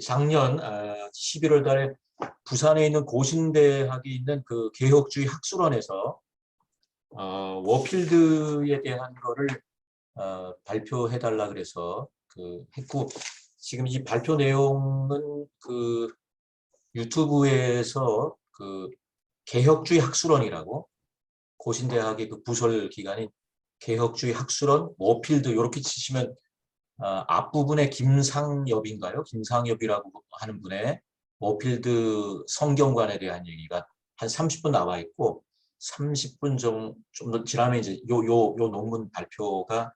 작년 11월 달에 부산에 있는 고신대학이 있는 그 개혁주의 학술원에서 워필드에 대한 거를 발표해달라 그래서 했고, 지금 이 발표 내용은 그 유튜브에서 그 개혁주의 학술원이라고, 고신대학의 그 부설 기관인 개혁주의 학술원 워필드 이렇게 치시면 앞부분에 김상엽인가요? 김상엽이라고 하는 분의 워필드 성경관에 대한 얘기가 한 30분 나와 있고, 30분 좀 더 지나면 이제 요 논문 발표가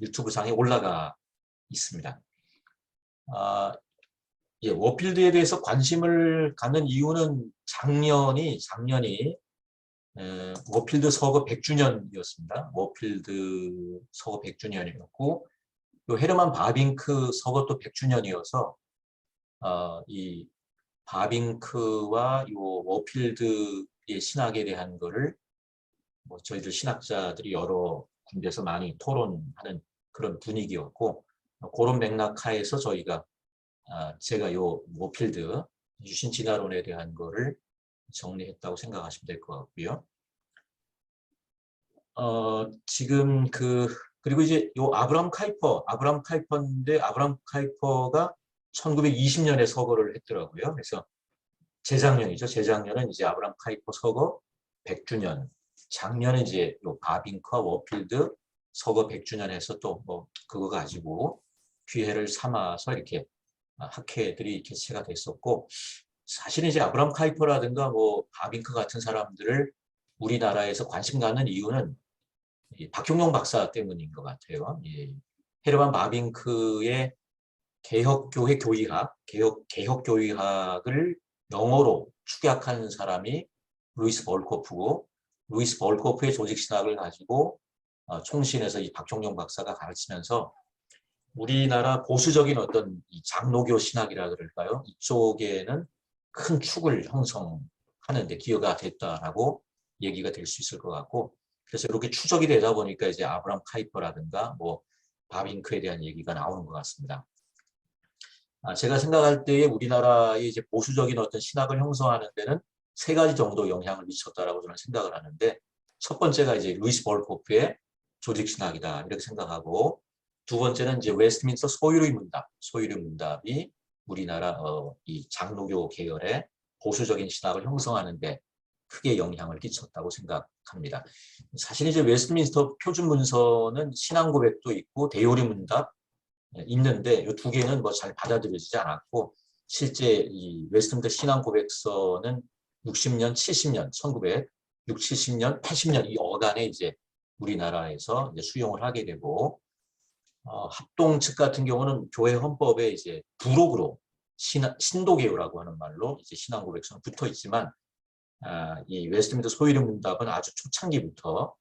유튜브 상에 올라가 있습니다. 워필드에 대해서 관심을 갖는 이유는 작년이 워필드 서거 100주년이었습니다. 워필드 서거 100주년이었고, 요 헤르만 바빙크 서거도 100주년이어서 이 바빙크와 요 워필드의 신학에 대한 거를 저희들 신학자들이 여러 군데서 많이 토론하는 그런 분위기였고, 그런 맥락 하에서 저희가 제가 요 워필드 유신 진화론에 대한 거를 정리했다고 생각하시면 될 것 같고요. 지금 그리고 이제 요 아브람 카이퍼인데, 아브람 카이퍼가 1920년에 서거를 했더라고요. 그래서 재작년이죠. 재작년은 이제 아브람 카이퍼 서거 100주년. 작년에 이제 요 바빙크와 워필드 서거 100주년 해서 또 그거 가지고 기회를 삼아서 이렇게 학회들이 개최가 됐었고, 사실 이제 아브람 카이퍼라든가 바빙크 같은 사람들을 우리나라에서 관심 갖는 이유는 박형용 박사 때문인 것 같아요. 헤르만 바빙크의 개혁교회 교의학, 개혁교의학을 영어로 축약한 사람이 루이스 벌코프고, 루이스 벌코프의 조직신학을 가지고 총신에서 이 박형용 박사가 가르치면서 우리나라 보수적인 어떤 이 장로교 신학이라 그럴까요? 이쪽에는 큰 축을 형성하는 데 기여가 됐다라고 얘기가 될 수 있을 것 같고, 그래서 이렇게 추적이 되다 보니까 이제 아브람 카이퍼라든가 바빙크에 대한 얘기가 나오는 것 같습니다. 제가 생각할 때에 우리나라의 이제 보수적인 어떤 신학을 형성하는 데는 세 가지 정도 영향을 미쳤다라고 저는 생각을 하는데, 첫 번째가 이제 루이스 벌코프의 조직 신학이다 이렇게 생각하고, 두 번째는 이제 웨스트민스터 소유리 문답이 우리나라 이 장로교 계열의 보수적인 신학을 형성하는데 크게 영향을 끼쳤다고 생각합니다. 사실 이제 웨스트민스터 표준 문서는 신앙 고백도 있고 대요리 문답 있는데, 이 두 개는 잘 받아들여지지 않았고, 실제 이 웨스트민스터 신앙 고백서는 60년, 70년, 1960, 70년, 80년 이 어간에 이제 우리나라에서 이제 수용을 하게 되고, 합동 측 같은 경우는 교회 헌법에 이제 부록으로 신도계요라고 하는 말로 이제 신앙 고백서는 붙어 있지만, 이 웨스트민스터 소유리 문답은 아주 초창기부터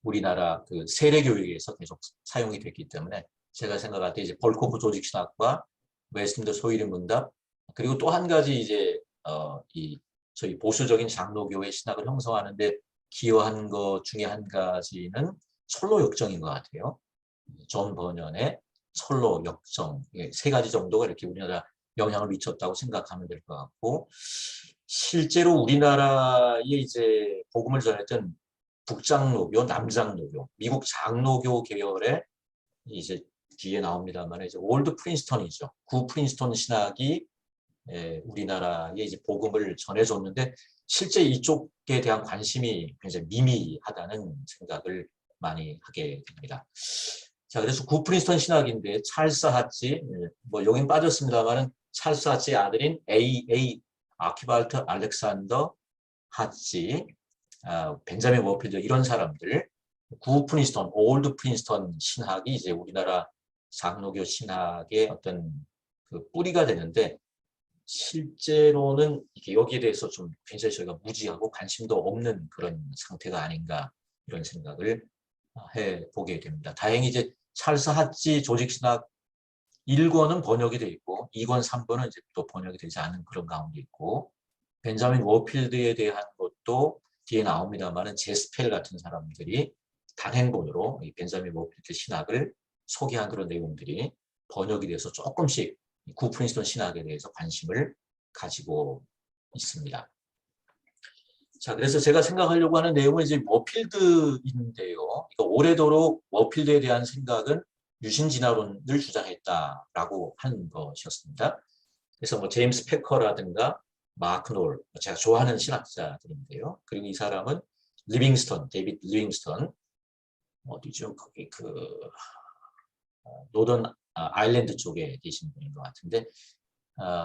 우리나라 그 세례교육에서 계속 사용이 됐기 때문에, 제가 생각할 때 이제 벌코프 조직신학과 웨스트민스터 소유리 문답, 그리고 또 한 가지 이제 저희 보수적인 장로교회 신학을 형성하는데 기여한 것 중에 한 가지는 철로 역정인 것 같아요. 존 버년의 철로 역정, 세 가지 정도가 이렇게 우리나라 영향을 미쳤다고 생각하면 될 것 같고, 실제로 우리나라에 이제 복음을 전했던 북장로교, 남장로교, 미국 장로교 계열의 이제 뒤에 나옵니다만 이제 올드 프린스턴이죠. 구 프린스턴 신학이 우리나라에 이제 복음을 전해줬는데, 실제 이쪽에 대한 관심이 굉장히 미미하다는 생각을 많이 하게 됩니다. 자, 그래서 구 프린스턴 신학인데 찰스 하치, 여긴 빠졌습니다만은 찰스 하치의 아들인 아키발트 알렉산더 하치, 벤자민 워필드 이런 사람들, 구 프린스턴, 올드 프린스턴 신학이 이제 우리나라 장로교 신학의 어떤 그 뿌리가 되는데, 실제로는 이게 여기에 대해서 좀 굉장히 저희가 무지하고 관심도 없는 그런 상태가 아닌가 이런 생각을 해보게 됩니다. 다행히 이제 찰스 하치 조직신학 1권은 번역이 되어 있고 2권, 3권은 이제 또 번역이 되지 않은 그런 가운데 있고, 벤자민 워필드에 대한 것도 뒤에 나옵니다만은 제스펠 같은 사람들이 단행본으로 이 벤자민 워필드 신학을 소개한 그런 내용들이 번역이 돼서 조금씩 구 프린스턴 신학에 대해서 관심을 가지고 있습니다. 자, 그래서 제가 생각하려고 하는 내용은 이제 워필드인데요. 그러니까 오래도록 워필드에 대한 생각은 유신진화론을 주장했다라고 하는 것이었습니다. 그래서 뭐 제임스 패커라든가 마크 놀, 제가 좋아하는 신학자들인데요. 그리고 이 사람은 리빙스턴, 데이비드 리빙스턴, 어디죠? 거기 노던 아일랜드 쪽에 계신 분인 것 같은데,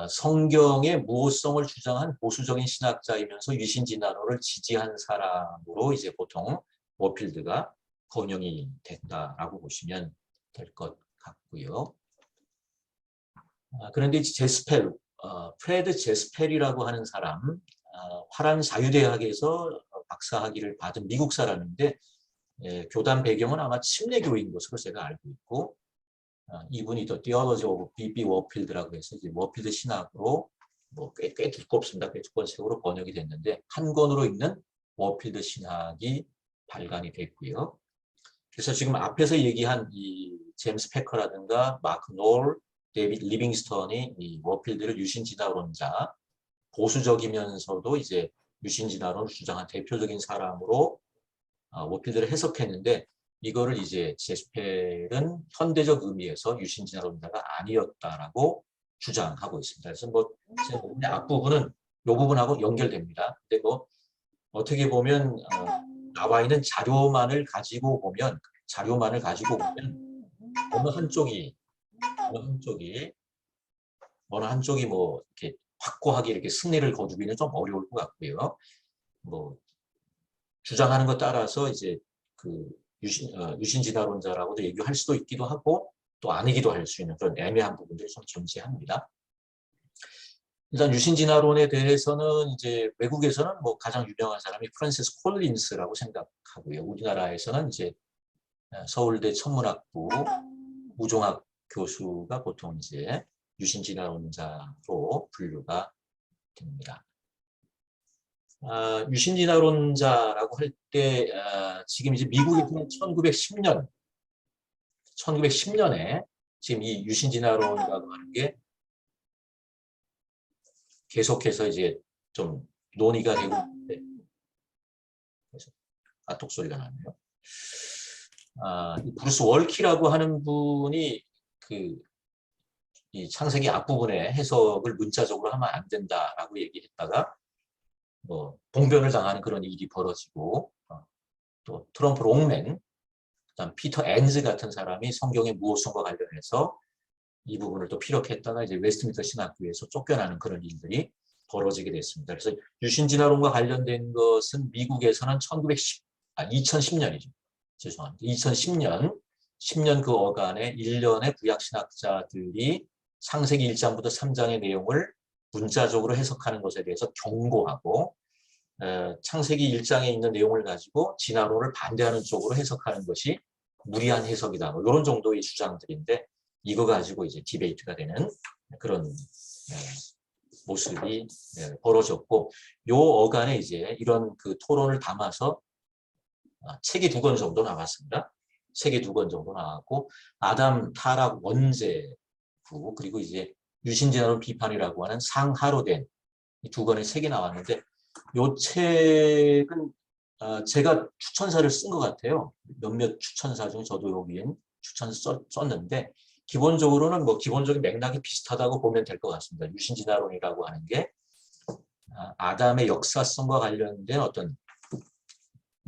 성경의 무호성을 주장한 보수적인 신학자이면서 유신진화론을 지지한 사람으로 이제 보통 워필드가 번영이 됐다라고 보시면 될 것 같고요. 그런데 제스펠, 프레드 제스펠이라고 하는 사람, 화란 자유대학에서 박사학위를 받은 미국 사람인데, 교단 배경은 아마 침례교인 것으로 제가 알고 있고, 이분이 더 Theology of B.B. 워필드라고 해서 이제 워필드 신학으로 뭐 꽤 두껍습니다. 꽤 두꺼운 책으로 번역이 됐는데 한 권으로 있는 워필드 신학이 발간이 됐고요. 그래서 지금 앞에서 얘기한 이 제임스 패커라든가 마크 놀, 데이비드 리빙스턴이 이 워필드를 유신진화론자, 보수적이면서도 이제 유신진화론을 주장한 대표적인 사람으로 워필드를 해석했는데 이거를 이제 제스펠은 현대적 의미에서 유신진화론자가 아니었다라고 주장하고 있습니다. 그래서 뭐 앞부분은 이 부분하고 연결됩니다. 근데 뭐 어떻게 보면 나와 있는 자료만을 가지고 보면 어느 한쪽이 뭐 이렇게 확고하게 이렇게 승리를 거두기는 좀 어려울 것 같고요. 뭐 주장하는 것 따라서 이제 그 유신진화론자라고도 얘기할 수도 있기도 하고 또 아니기도 할 수 있는 그런 애매한 부분들이 좀 존재합니다. 일단 유신진화론에 대해서는 이제 외국에서는 뭐 가장 유명한 사람이 프란시스 콜린스라고 생각하고요. 우리나라에서는 이제 서울대 천문학부 우종학 교수가 보통 이제 유신진화론자로 분류가 됩니다. 유신진화론자라고 할 때 지금 이제 미국에서는 1910년에 지금 이 유신진화론이라고 하는 게 계속해서 이제 좀 논의가 되고 있는데 카톡 소리가 나네요. 브루스 월키라고 하는 분이 이 창세기 앞부분에 해석을 문자적으로 하면 안 된다라고 얘기했다가 뭐 봉변을 당하는 그런 일이 벌어지고 또 트럼프 롱맨, 그다음 피터 엔즈 같은 사람이 성경의 무호성과 관련해서 이 부분을 또 피력했다가 이제 웨스트민스터 신학교에서 쫓겨나는 그런 일들이 벌어지게 됐습니다. 그래서 유신진화론과 관련된 것은 미국에서는 2010년이죠. 죄송합니다. 2010년, 10년 그 어간에 1년의 구약신학자들이 창세기 1장부터 3장의 내용을 문자적으로 해석하는 것에 대해서 경고하고 창세기 1장에 있는 내용을 가지고 진화론을 반대하는 쪽으로 해석하는 것이 무리한 해석이다. 뭐 이런 정도의 주장들인데 이거 가지고 이제 디베이트가 되는 그런 모습이 벌어졌고 요 어간에 이제 이런 그 토론을 담아서 책이 2권 정도 나왔습니다. 책이 2권 정도 나왔고 아담 타락 원죄부 그리고 이제 유신진화론 비판이라고 하는 상하로 된 이 2권의 책이 나왔는데 요 책은 제가 추천사를 쓴 것 같아요. 몇몇 추천사 중에 저도 여기엔 추천사 썼는데 기본적으로는 뭐 기본적인 맥락이 비슷하다고 보면 될 것 같습니다. 유신진화론이라고 하는 게 아담의 역사성과 관련된 어떤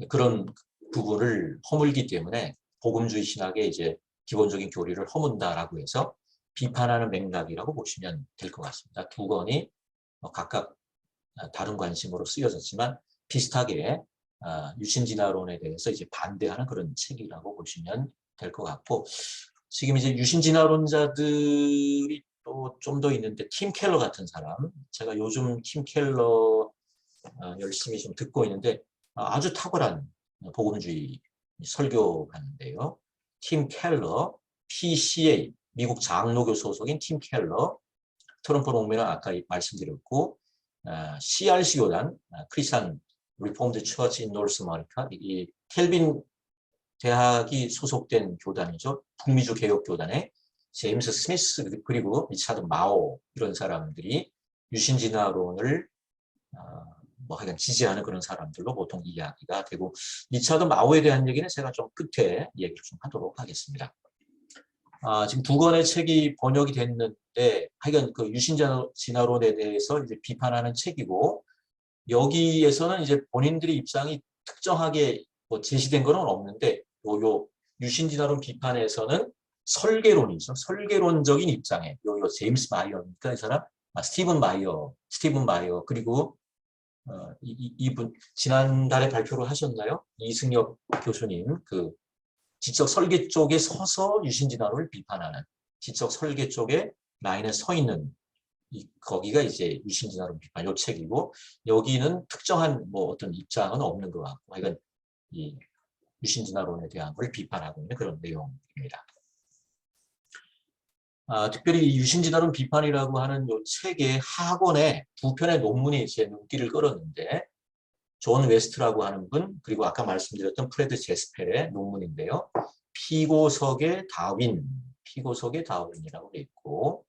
그런 부분을 허물기 때문에 복음주의 신학의 이제 기본적인 교리를 허문다라고 해서 비판하는 맥락이라고 보시면 될 것 같습니다. 2권이 각각 다른 관심으로 쓰여졌지만 비슷하게 유신진화론에 대해서 이제 반대하는 그런 책이라고 보시면 될 것 같고 지금 이제 유신진화론자들이 또 좀 더 있는데 팀 켈러 같은 사람 제가 요즘 팀 켈러 열심히 좀 듣고 있는데 아주 탁월한 복음주의 설교가인데요. 팀 켈러, PCA 미국 장로교 소속인 팀 켈러, 트럼프 롱맨은 아까 말씀드렸고 CRC 교단, 크리스천 리폼드 처치 인 노스 아메리카, 이 켈빈 대학이 소속된 교단이죠. 북미주 개혁 교단의 제임스 스미스 그리고 리차드 마오 이런 사람들이 유신진화론을 뭐 하여간 지지하는 그런 사람들로 보통 이야기가 되고, 리차드 마오에 대한 얘기는 제가 좀 끝에 얘기를 좀 하도록 하겠습니다. 지금 두 권의 책이 번역이 됐는데 하여간 그 유신진화론에 대해서 이제 비판하는 책이고, 여기에서는 이제 본인들의 입장이 특정하게 뭐 제시된 건 없는데, 요 유신진화론 비판에서는 설계론이죠. 설계론적인 입장에 요 제임스 마이어니까 이 사람, 스티븐 마이어 그리고 이분 지난달에 발표를 하셨나요? 이승엽 교수님, 그 지적 설계 쪽에 서서 유신진화론을 비판하는, 지적 설계 쪽에 라인에 서 있는 거기가 이제 유신진화론 비판 요 책이고, 여기는 특정한 뭐 어떤 입장은 없는 것 같고, 하여간 이 유신진화론에 대한 걸 비판하고 있는 그런 내용입니다. 특별히 이 유신진화론 비판이라고 하는 요 책의 하권에 두 편의 논문이 제 눈길을 끌었는데, 존 웨스트라고 하는 분, 그리고 아까 말씀드렸던 프레드 제스펠의 논문인데요. 피고석의 다윈이라고 되어 있고,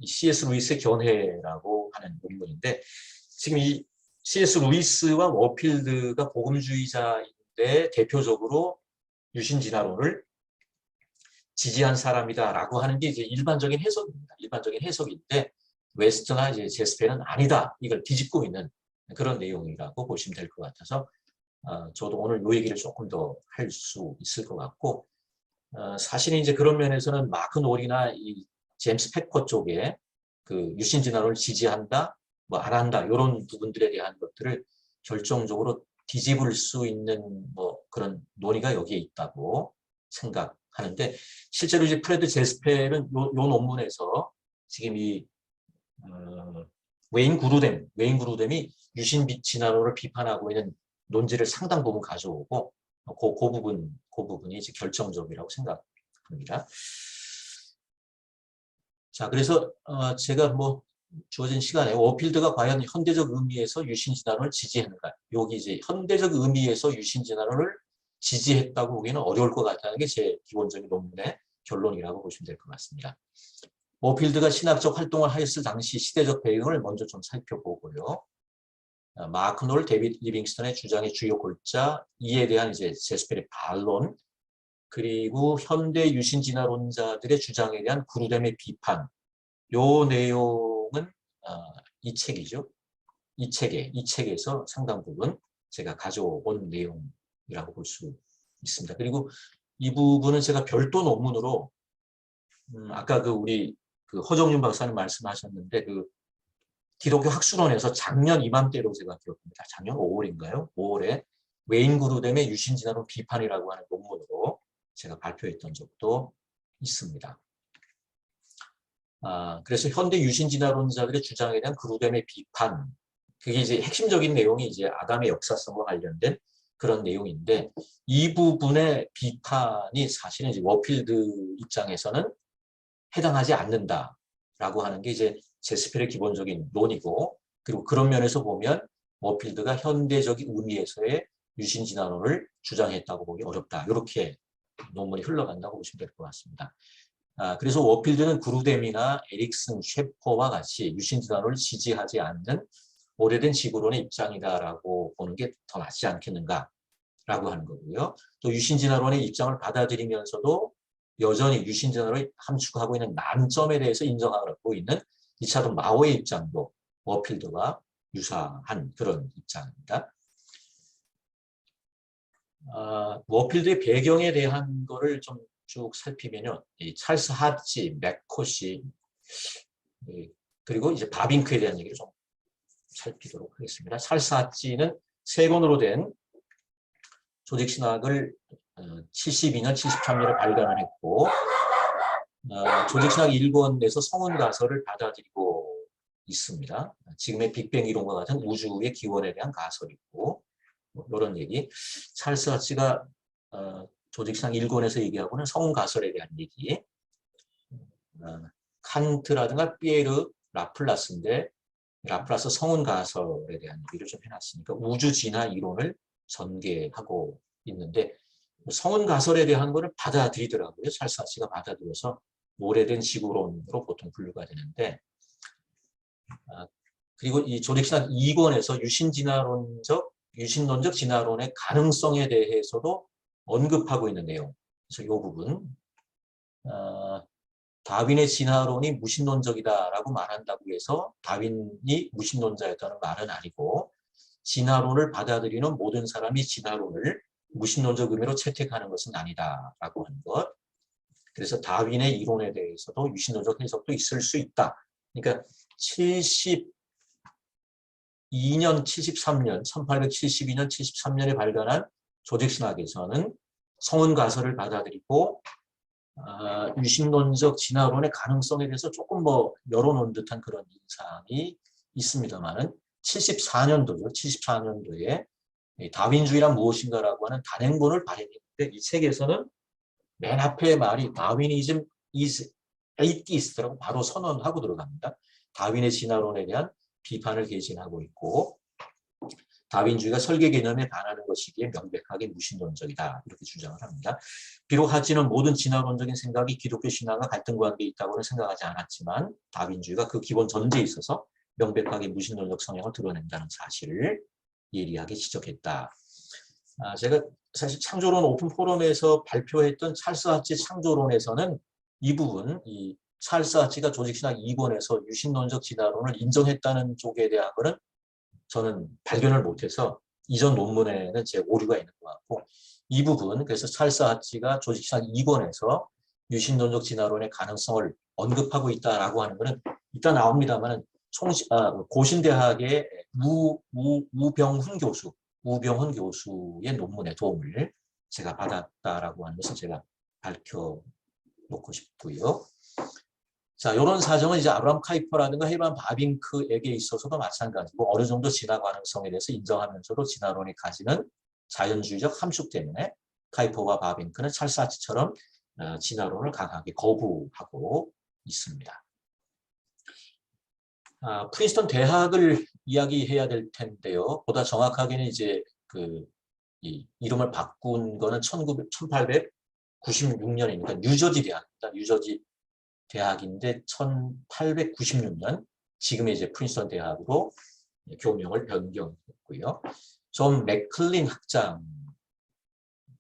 C.S. 루이스의 견해라고 하는 논문인데, 지금 이 C.S. 루이스와 워필드가 복음주의자인데 대표적으로 유신진화론을 지지한 사람이다라고 하는 게 이제 일반적인 해석입니다. 일반적인 해석인데, 웨스트나 이제 제스펠은 아니다, 이걸 뒤집고 있는 그런 내용이라고 보시면 될 것 같아서 저도 오늘 이 얘기를 조금 더 할 수 있을 것 같고, 사실은 이제 그런 면에서는 마크 놀이나 이 제임스 패커 쪽에 그 유신진화론을 지지한다, 뭐 안 한다 이런 부분들에 대한 것들을 결정적으로 뒤집을 수 있는 뭐 그런 논의가 여기에 있다고 생각하는데, 실제로 이제 프레드 제스펠은 요 논문에서 지금 이 웨인 구루뎀이 유신 진화론을 비판하고 있는 논지를 상당 부분 가져오고, 그 부분이 이제 결정적이라고 생각합니다. 자, 그래서 제가 뭐 주어진 시간에 워필드가 과연 현대적 의미에서 유신 진화론을 지지했는가? 여기 이제 현대적 의미에서 유신 진화론을 지지했다고 보기는 어려울 것 같다는 게 제 기본적인 논문의 결론이라고 보시면 될 것 같습니다. 워필드가 신학적 활동을 하였을 당시 시대적 배경을 먼저 좀 살펴보고요. 마크 놀, 데이비드 리빙스턴의 주장의 주요 골자, 이에 대한 이제 제스펠의 반론, 그리고 현대 유신진화론자들의 주장에 대한 구루뎀의 비판, 요 내용은 이 책이죠. 이 책에서 상당 부분 제가 가져온 내용이라고 볼 수 있습니다. 그리고 이 부분은 제가 별도 논문으로 아까 우리 허정윤 박사님 말씀하셨는데, 기독교 학술원에서 작년 이맘때로 제가 기억합니다. 작년 5월인가요? 5월에 웨인 구루뎀의 유신진화론 비판이라고 하는 논문으로 제가 발표했던 적도 있습니다. 그래서 현대 유신진화론자들의 주장에 대한 구루뎀의 비판, 그게 이제 핵심적인 내용이 이제 아담의 역사성과 관련된 그런 내용인데, 이 부분의 비판이 사실은 이제 워필드 입장에서는 해당하지 않는다라고 하는 게 이제 제스펠의 기본적인 논이고, 그리고 그런 면에서 보면 워필드가 현대적인 의미에서의 유신진화론을 주장했다고 보기 어렵다, 이렇게 논문이 흘러간다고 보시면 될 것 같습니다. 그래서 워필드는 구루뎀이나 에릭슨, 셰퍼와 같이 유신진화론을 지지하지 않는 오래된 지구론의 입장이다라고 보는 게 더 낫지 않겠는가라고 하는 거고요. 또 유신진화론의 입장을 받아들이면서도 여전히 유신진화론을 함축하고 있는 난점에 대해서 인정하고 있는 리차드 마오의 입장도 워필드와 유사한 그런 입장입니다. 워필드의 배경에 대한 거를 좀 쭉 살피면요, 이 찰스 하치, 맥코시, 그리고 이제 바빙크에 대한 얘기를 좀 살피도록 하겠습니다. 찰스 하치는 세 권으로 된 조직신학을 72년, 73년에 발간을 했고, 조직신학 1권에서 성운가설을 받아들이고 있습니다. 지금의 빅뱅 이론과 같은 우주의 기원에 대한 가설이고, 뭐 이런 얘기. 찰스 하치가 조직신학 1권에서 얘기하고는 성운가설에 대한 얘기. 칸트라든가 피에르 라플라스인데, 라플라스 성운가설에 대한 얘기를 좀 해놨으니까 우주 진화 이론을 전개하고 있는데, 성운 가설에 대한 거를 받아들이더라고요. 찰스아치가 받아들여서 오래된 지구론으로 보통 분류가 되는데, 그리고 이 조직신학 2권에서 유신론적 진화론의 가능성에 대해서도 언급하고 있는 내용. 그래서 이 부분, 다윈의 진화론이 무신론적이다라고 말한다고 해서 다윈이 무신론자였다는 말은 아니고, 진화론을 받아들이는 모든 사람이 진화론을 무신론적 의미로 채택하는 것은 아니다라고 하는 것. 그래서 다윈의 이론에 대해서도 유신론적 해석도 있을 수 있다. 그러니까 1872년, 73년에 발간한 조직신학에서는 성운 가설을 받아들이고 유신론적 진화론의 가능성에 대해서 조금 열어놓은 듯한 그런 인상이 있습니다만은 74년도에 다윈주의란 무엇인가라고 하는 단행본을 발행했는데 이 책에서는 맨 앞에 말이 다윈이즘 is atheist라고 바로 선언하고 들어갑니다. 다윈의 진화론에 대한 비판을 개진하고 있고 다윈주의가 설계 개념에 반하는 것이기에 명백하게 무신론적이다 이렇게 주장을 합니다. 비록 하지는 모든 진화론적인 생각이 기독교 신앙과 갈등 관계에 있다고는 생각하지 않았지만 다윈주의가 그 기본 전제에 있어서 명백하게 무신론적 성향을 드러낸다는 사실을 예리하게 지적했다. 제가 사실 창조론 오픈 포럼에서 발표했던 찰스 하치 창조론에서는 이 부분, 이 찰스 하치가 조직신학 2권에서 유신론적 진화론을 인정했다는 쪽에 대한 거는 저는 발견을 못해서 이전 논문에는 제 오류가 있는 것 같고 이 부분, 그래서 찰스 하치가 조직신학 2권에서 유신론적 진화론의 가능성을 언급하고 있다라고 하는 거는 이따 나옵니다만은 고신대학의 우병훈 교수의 논문의 도움을 제가 받았다라고 하는 것을 제가 밝혀놓고 싶고요. 자, 이런 사정은 이제 아브라함 카이퍼라든가 헤르만 바빙크에게 있어서도 마찬가지고 어느 정도 진화 가능성에 대해서 인정하면서도 진화론이 가지는 자연주의적 함축 때문에 카이퍼와 바빙크는 찰스 하치처럼 진화론을 강하게 거부하고 있습니다. 프린스턴 대학을 이야기해야 될 텐데요. 보다 정확하게는 이제 이 이름을 바꾼 거는 1896년이니까 뉴저지 대학입니다. 뉴저지 대학인데 1896년 지금의 이제 프린스턴 대학으로 교명을 변경했고요. 존 맥클린 학장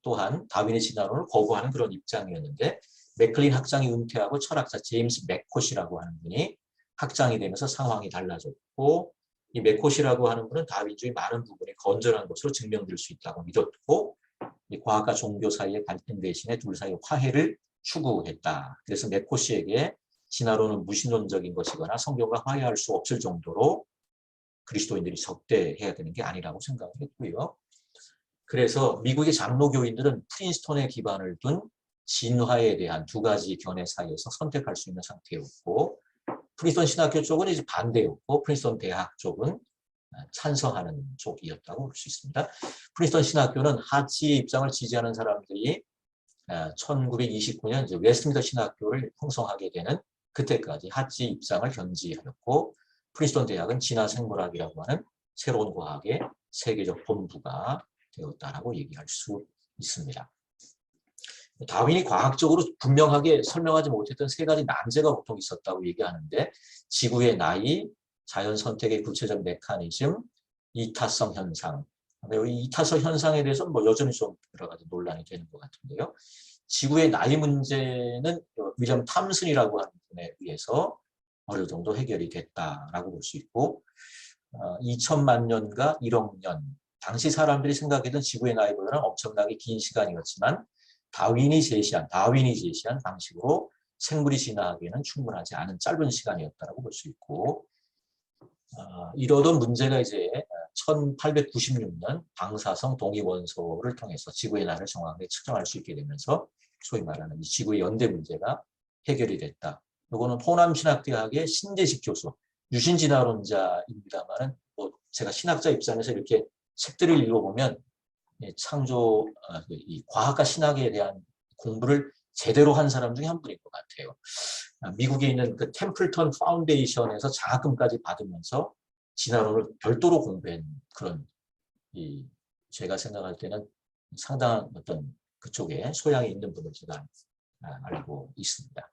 또한 다윈의 진화론을 거부하는 그런 입장이었는데 맥클린 학장이 은퇴하고 철학자 제임스 맥콧이라고 하는 분이 학장이 되면서 상황이 달라졌고 이 맥콧이라고 하는 분은 다윈주의 많은 부분이 건전한 것으로 증명될 수 있다고 믿었고 이 과학과 종교 사이의 갈등 대신에 둘 사이의 화해를 추구했다. 그래서 맥콧이에게 진화론은 무신론적인 것이거나 성경과 화해할 수 없을 정도로 그리스도인들이 적대해야 되는 게 아니라고 생각을 했고요. 그래서 미국의 장로교인들은 프린스턴에 기반을 둔 진화에 대한 두 가지 견해 사이에서 선택할 수 있는 상태였고 프린스턴 신학교 쪽은 이제 반대였고 프린스턴 대학 쪽은 찬성하는 쪽이었다고 볼 수 있습니다. 프린스턴 신학교는 하치의 입장을 지지하는 사람들이 1929년 이제 웨스트민스터 신학교를 형성하게 되는 그때까지 하치 입장을 견지하였고 프린스턴 대학은 진화생물학이라고 하는 새로운 과학의 세계적 본부가 되었다라고 얘기할 수 있습니다. 다윈이 과학적으로 분명하게 설명하지 못했던 세 가지 난제가 보통 있었다고 얘기하는데 지구의 나이, 자연 선택의 구체적 메커니즘, 이타성 현상. 이 이타성 현상에 대해서는 여전히 좀 여러 가지 논란이 되는 것 같은데요. 지구의 나이 문제는 윌리엄 탐슨이라고 하는 분에 의해서 어느 정도 해결이 됐다라고 볼 수 있고 2천만 년과 1억 년 당시 사람들이 생각했던 지구의 나이보다는 엄청나게 긴 시간이었지만 다윈이 제시한 방식으로 생물이 진화하기에는 충분하지 않은 짧은 시간이었다고 볼 수 있고 이러던 문제가 이제 1896년 방사성 동위원소를 통해서 지구의 나이를 정확하게 측정할 수 있게 되면서 소위 말하는 이 지구의 연대 문제가 해결이 됐다. 이거는 호남신학대학의 신재식 교수, 유신진화론자입니다만은 제가 신학자 입장에서 이렇게 책들을 읽어보면 창조, 이 과학과 신학에 대한 공부를 제대로 한 사람 중에 한 분인 것 같아요. 미국에 있는 그 템플턴 파운데이션에서 장학금까지 받으면서 진화론을 별도로 공부한 그런 제가 생각할 때는 상당한 어떤 그쪽에 소양이 있는 분을 제가 알고 있습니다.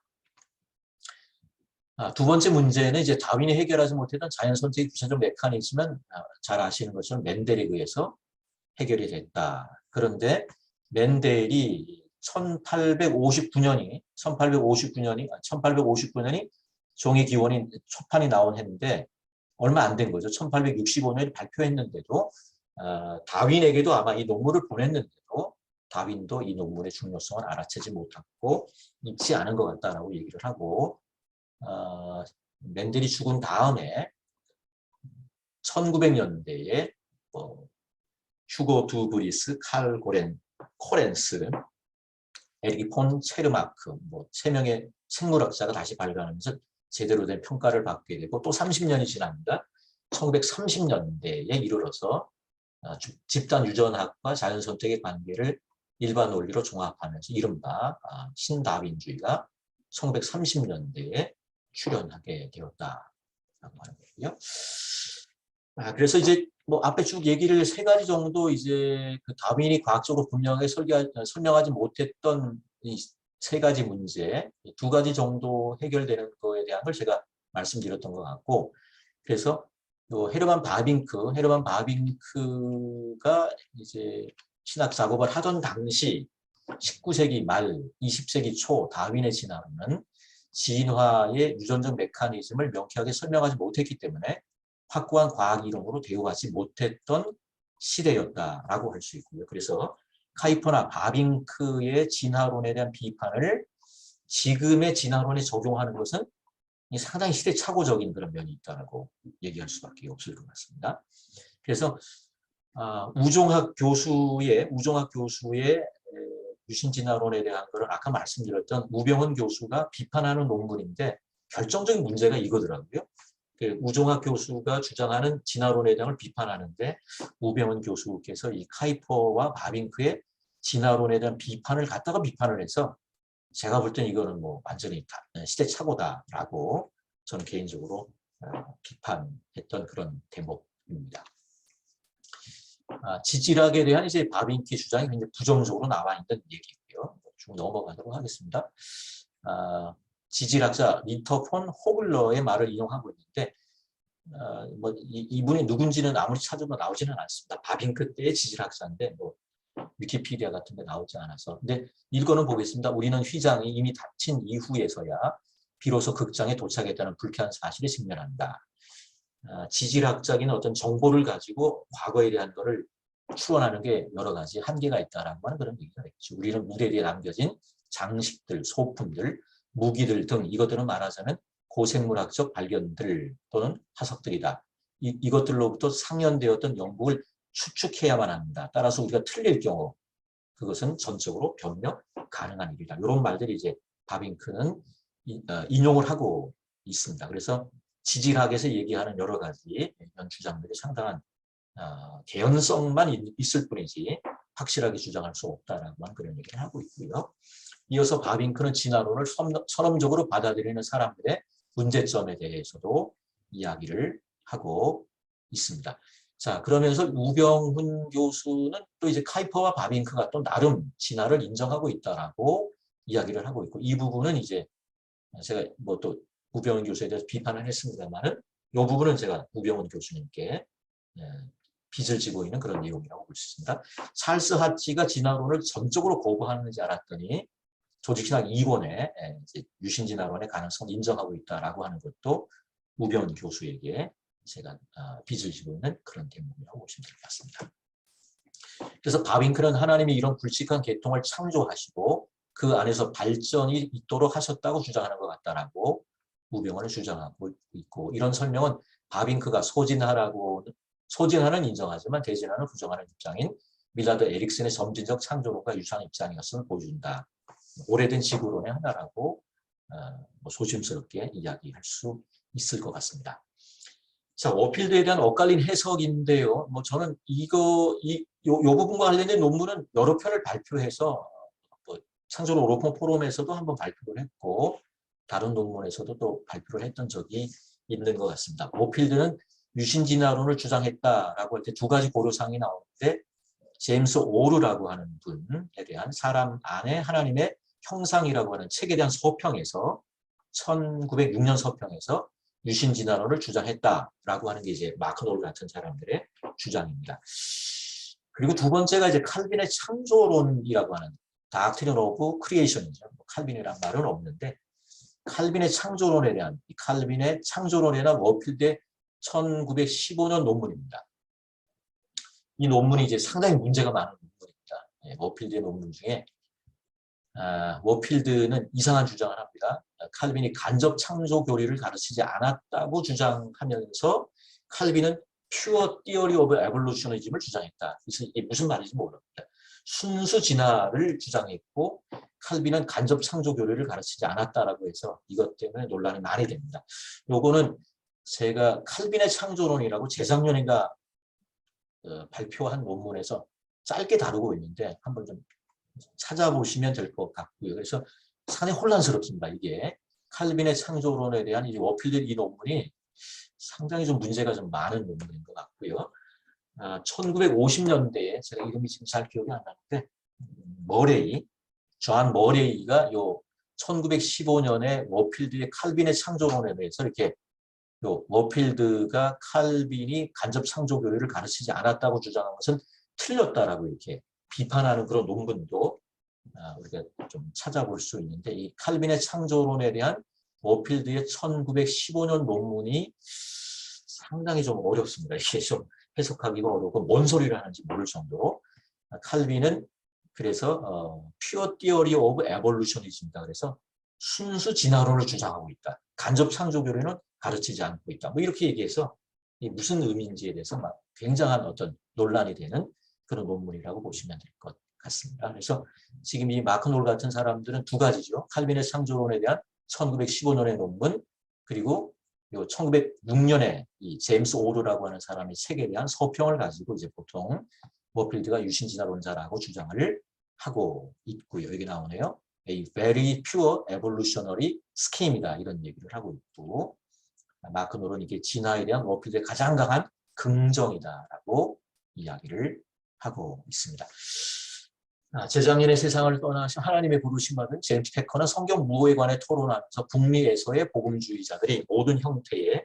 두 번째 문제는 이제 다윈이 해결하지 못했던 자연 선택의 구체적 메커니즘은 잘 아시는 것처럼 멘델에 의해서 해결이 됐다. 그런데 멘델이 1859년이 종이 기원인 초판이 나온 해인데 얼마 안 된 거죠. 1865년에 발표했는데도 다윈에게도 아마 이 논문을 보냈는데도 다윈도 이 논문의 중요성을 알아채지 못하고 읽지 않은 것 같다라고 얘기를 하고 멘델이 죽은 다음에 1900년대에 휴고 두 브리스, 칼 코렌스, 에릭 폰 체르마크 세 명의 생물학자가 다시 발견하면서 제대로 된 평가를 받게 되고 또 30년이 지납니다. 1930년대에 이르러서 집단 유전학과 자연 선택의 관계를 일반 원리로 종합하면서 이른바 신다윈주의가 1930년대에 출현하게 되었다라고 하는 거고요. 그래서 이제 앞에 쭉 얘기를 세 가지 정도 이제 그 다윈이 과학적으로 분명하게 설명하지 못했던 이 세 가지 문제, 두 가지 정도 해결되는 거에 대한 걸 제가 말씀드렸던 것 같고, 그래서 헤르만 바빙크가 이제 신학 작업을 하던 당시 19세기 말, 20세기 초 다윈의 진화론은 진화의 유전적 메커니즘을 명쾌하게 설명하지 못했기 때문에 확고한 과학 이론으로 대우하지 못했던 시대였다라고 할 수 있고요. 그래서 카이퍼나 바빙크의 진화론에 대한 비판을 지금의 진화론에 적용하는 것은 상당히 시대착오적인 그런 면이 있다고 얘기할 수밖에 없을 것 같습니다. 그래서 우종학 교수의 유신진화론에 대한 것을 아까 말씀드렸던 우병헌 교수가 비판하는 논문인데 결정적인 문제가 이거더라고요. 우종학 교수가 주장하는 진화론에 대한 걸 비판하는데 우병헌 교수께서 이 카이퍼와 바빙크의 진화론에 대한 비판을 갖다가 비판을 해서 제가 볼 땐 이거는 완전히 시대착오다라고 저는 개인적으로 비판했던 그런 대목입니다. 지질학에 대한 이제 바빙크의 주장이 굉장히 부정적으로 나와 있는 얘기고요. 좀 넘어가도록 하겠습니다. 지질학자 리터 폰 호글러의 말을 인용하고 있는데 이분이 누군지는 아무리 찾아도 나오지는 않습니다. 바빙크 때의 지질학자인데 위키피디아 같은 데 나오지 않아서. 근데 읽어는 보겠습니다. 우리는 휘장이 이미 닫힌 이후에서야 비로소 극장에 도착했다는 불쾌한 사실에 직면한다. 지질학적인 어떤 정보를 가지고 과거에 대한 것을 추론하는 게 여러 가지 한계가 있다라고 하는 그런 얘기가 있죠. 우리는 무대 뒤에 남겨진 장식들, 소품들, 무기들 등 이것들은 말하자면 고생물학적 발견들 또는 화석들이다. 이것들로부터 상연되었던 영국을 추측해야만 합니다. 따라서 우리가 틀릴 경우 그것은 전적으로 변명 가능한 일이다. 이런 말들이 이제 바빙크는 인용을 하고 있습니다. 그래서 지질학에서 얘기하는 여러 가지 이런 주장들이 상당한 개연성만 있을 뿐이지 확실하게 주장할 수 없다라고 하는 그런 얘기를 하고 있고요. 이어서 바빙크는 진화론을 선험적으로 받아들이는 사람들의 문제점에 대해서도 이야기를 하고 있습니다. 자, 그러면서 우병훈 교수는 또 이제 카이퍼와 바빙크가 또 나름 진화를 인정하고 있다라고 이야기를 하고 있고, 이 부분은 이제 제가 또 우병훈 교수에 대해서 비판을 했습니다만은 이 부분은 제가 우병훈 교수님께 빚을 지고 있는 그런 내용이라고 볼 수 있습니다. 찰스 하치가 진화론을 전적으로 거부하는지 알았더니 조직신학 2권에 유신진화론의 가능성을 인정하고 있다라고 하는 것도 우병훈 교수에게 제가 빚을 지고 있는 그런 대목이라고 보시면 될 것 같습니다. 그래서 바빙크는 하나님이 이런 굵직한 계통을 창조하시고 그 안에서 발전이 있도록 하셨다고 주장하는 것 같다라고 우병헌은 주장하고 있고, 이런 설명은 바빙크가 소진하는 인정하지만 대진하는 부정하는 입장인 밀라드 에릭슨의 점진적 창조론과 유사한 입장이었음을 보여준다. 오래된 지구론의 하나라고 조심스럽게 이야기할 수 있을 것 같습니다. 자, 워필드에 대한 엇갈린 해석인데요. 저는 이 부분과 관련된 논문은 여러 편을 발표해서 창조론 오로폰 포럼에서도 한번 발표를 했고 다른 논문에서도 또 발표를 했던 적이 있는 것 같습니다. 워필드는 유신진화론을 주장했다라고 할 때 두 가지 고려사항이 나오는데 제임스 오르라고 하는 분에 대한 사람 안에 하나님의 형상이라고 하는 책에 대한 서평에서 1906년 서평에서 유신진화론을 주장했다라고 하는 게 이제 마크 놀 같은 사람들의 주장입니다. 그리고 두 번째가 이제 칼빈의 창조론이라고 하는 Doctrine of Creation이죠. 칼빈이란 말은 없는데 칼빈의 창조론에 대한 칼빈의 창조론에 대한 워필드의 1915년 논문입니다. 이 논문이 이제 상당히 문제가 많은 논문입니다. 워필드의 논문 중에 워필드는 이상한 주장을 합니다. 칼빈이 간접 창조 교리를 가르치지 않았다고 주장하면서 칼빈은 Pure Theory of Evolutionism을 주장했다. 이게 무슨 말인지 모릅니다. 순수 진화를 주장했고 칼빈은 간접 창조 교리를 가르치지 않았다라고 해서 이것 때문에 논란이 많이 됩니다. 요거는 제가 칼빈의 창조론이라고 재작년인가 발표한 논문에서 짧게 다루고 있는데 한번 좀 찾아보시면 될 것 같고요. 그래서 상당히 혼란스럽습니다. 이게 칼빈의 창조론에 대한 이 워필드 이 논문이 상당히 좀 문제가 좀 많은 논문인 것 같고요. 1950년대에 제가 이름이 지금 잘 기억이 안 나는데 머레이, 존 머레이가 요 1915년에 워필드의 칼빈의 창조론에 대해서 이렇게 요 워필드가 칼빈이 간접 창조 교리를 가르치지 않았다고 주장한 것은 틀렸다라고 이렇게 비판하는 그런 논문도 우리가 좀 찾아볼 수 있는데 이 칼빈의 창조론에 대한 워필드의 1915년 논문이 상당히 좀 어렵습니다. 이게 좀 해석하기가 어렵고 뭔 소리를 하는지 모를 정도로 칼빈은 그래서 Pure Theory of Evolutionism이다. 그래서 순수 진화론을 주장하고 있다. 간접 창조 교리는 가르치지 않고 있다. 뭐 이렇게 얘기해서 무슨 의미인지에 대해서 막 굉장한 어떤 논란이 되는 그런 논문이라고 보시면 될 것 같습니다. 그래서 지금 이 마크 놀 같은 사람들은 두 가지죠. 칼빈의 창조론에 대한 1915년의 논문 그리고 요 1906년에 이 제임스 오르라고 하는 사람의 책에 대한 서평을 가지고 이제 보통 워필드가 유신진화론자라고 주장을 하고 있고요. 여기 나오네요. A very pure evolutionary scheme이다. 이런 얘기를 하고 있고 마크 놀은 이게 진화에 대한 워필드의 가장 강한 긍정이다라고 이야기를 하고 있습니다. 재작년에 세상을 떠나신 하나님의 부르심 받은 제임스 패커는 성경 무호에 관해 토론하면서 북미에서의 복음주의자들이 모든 형태의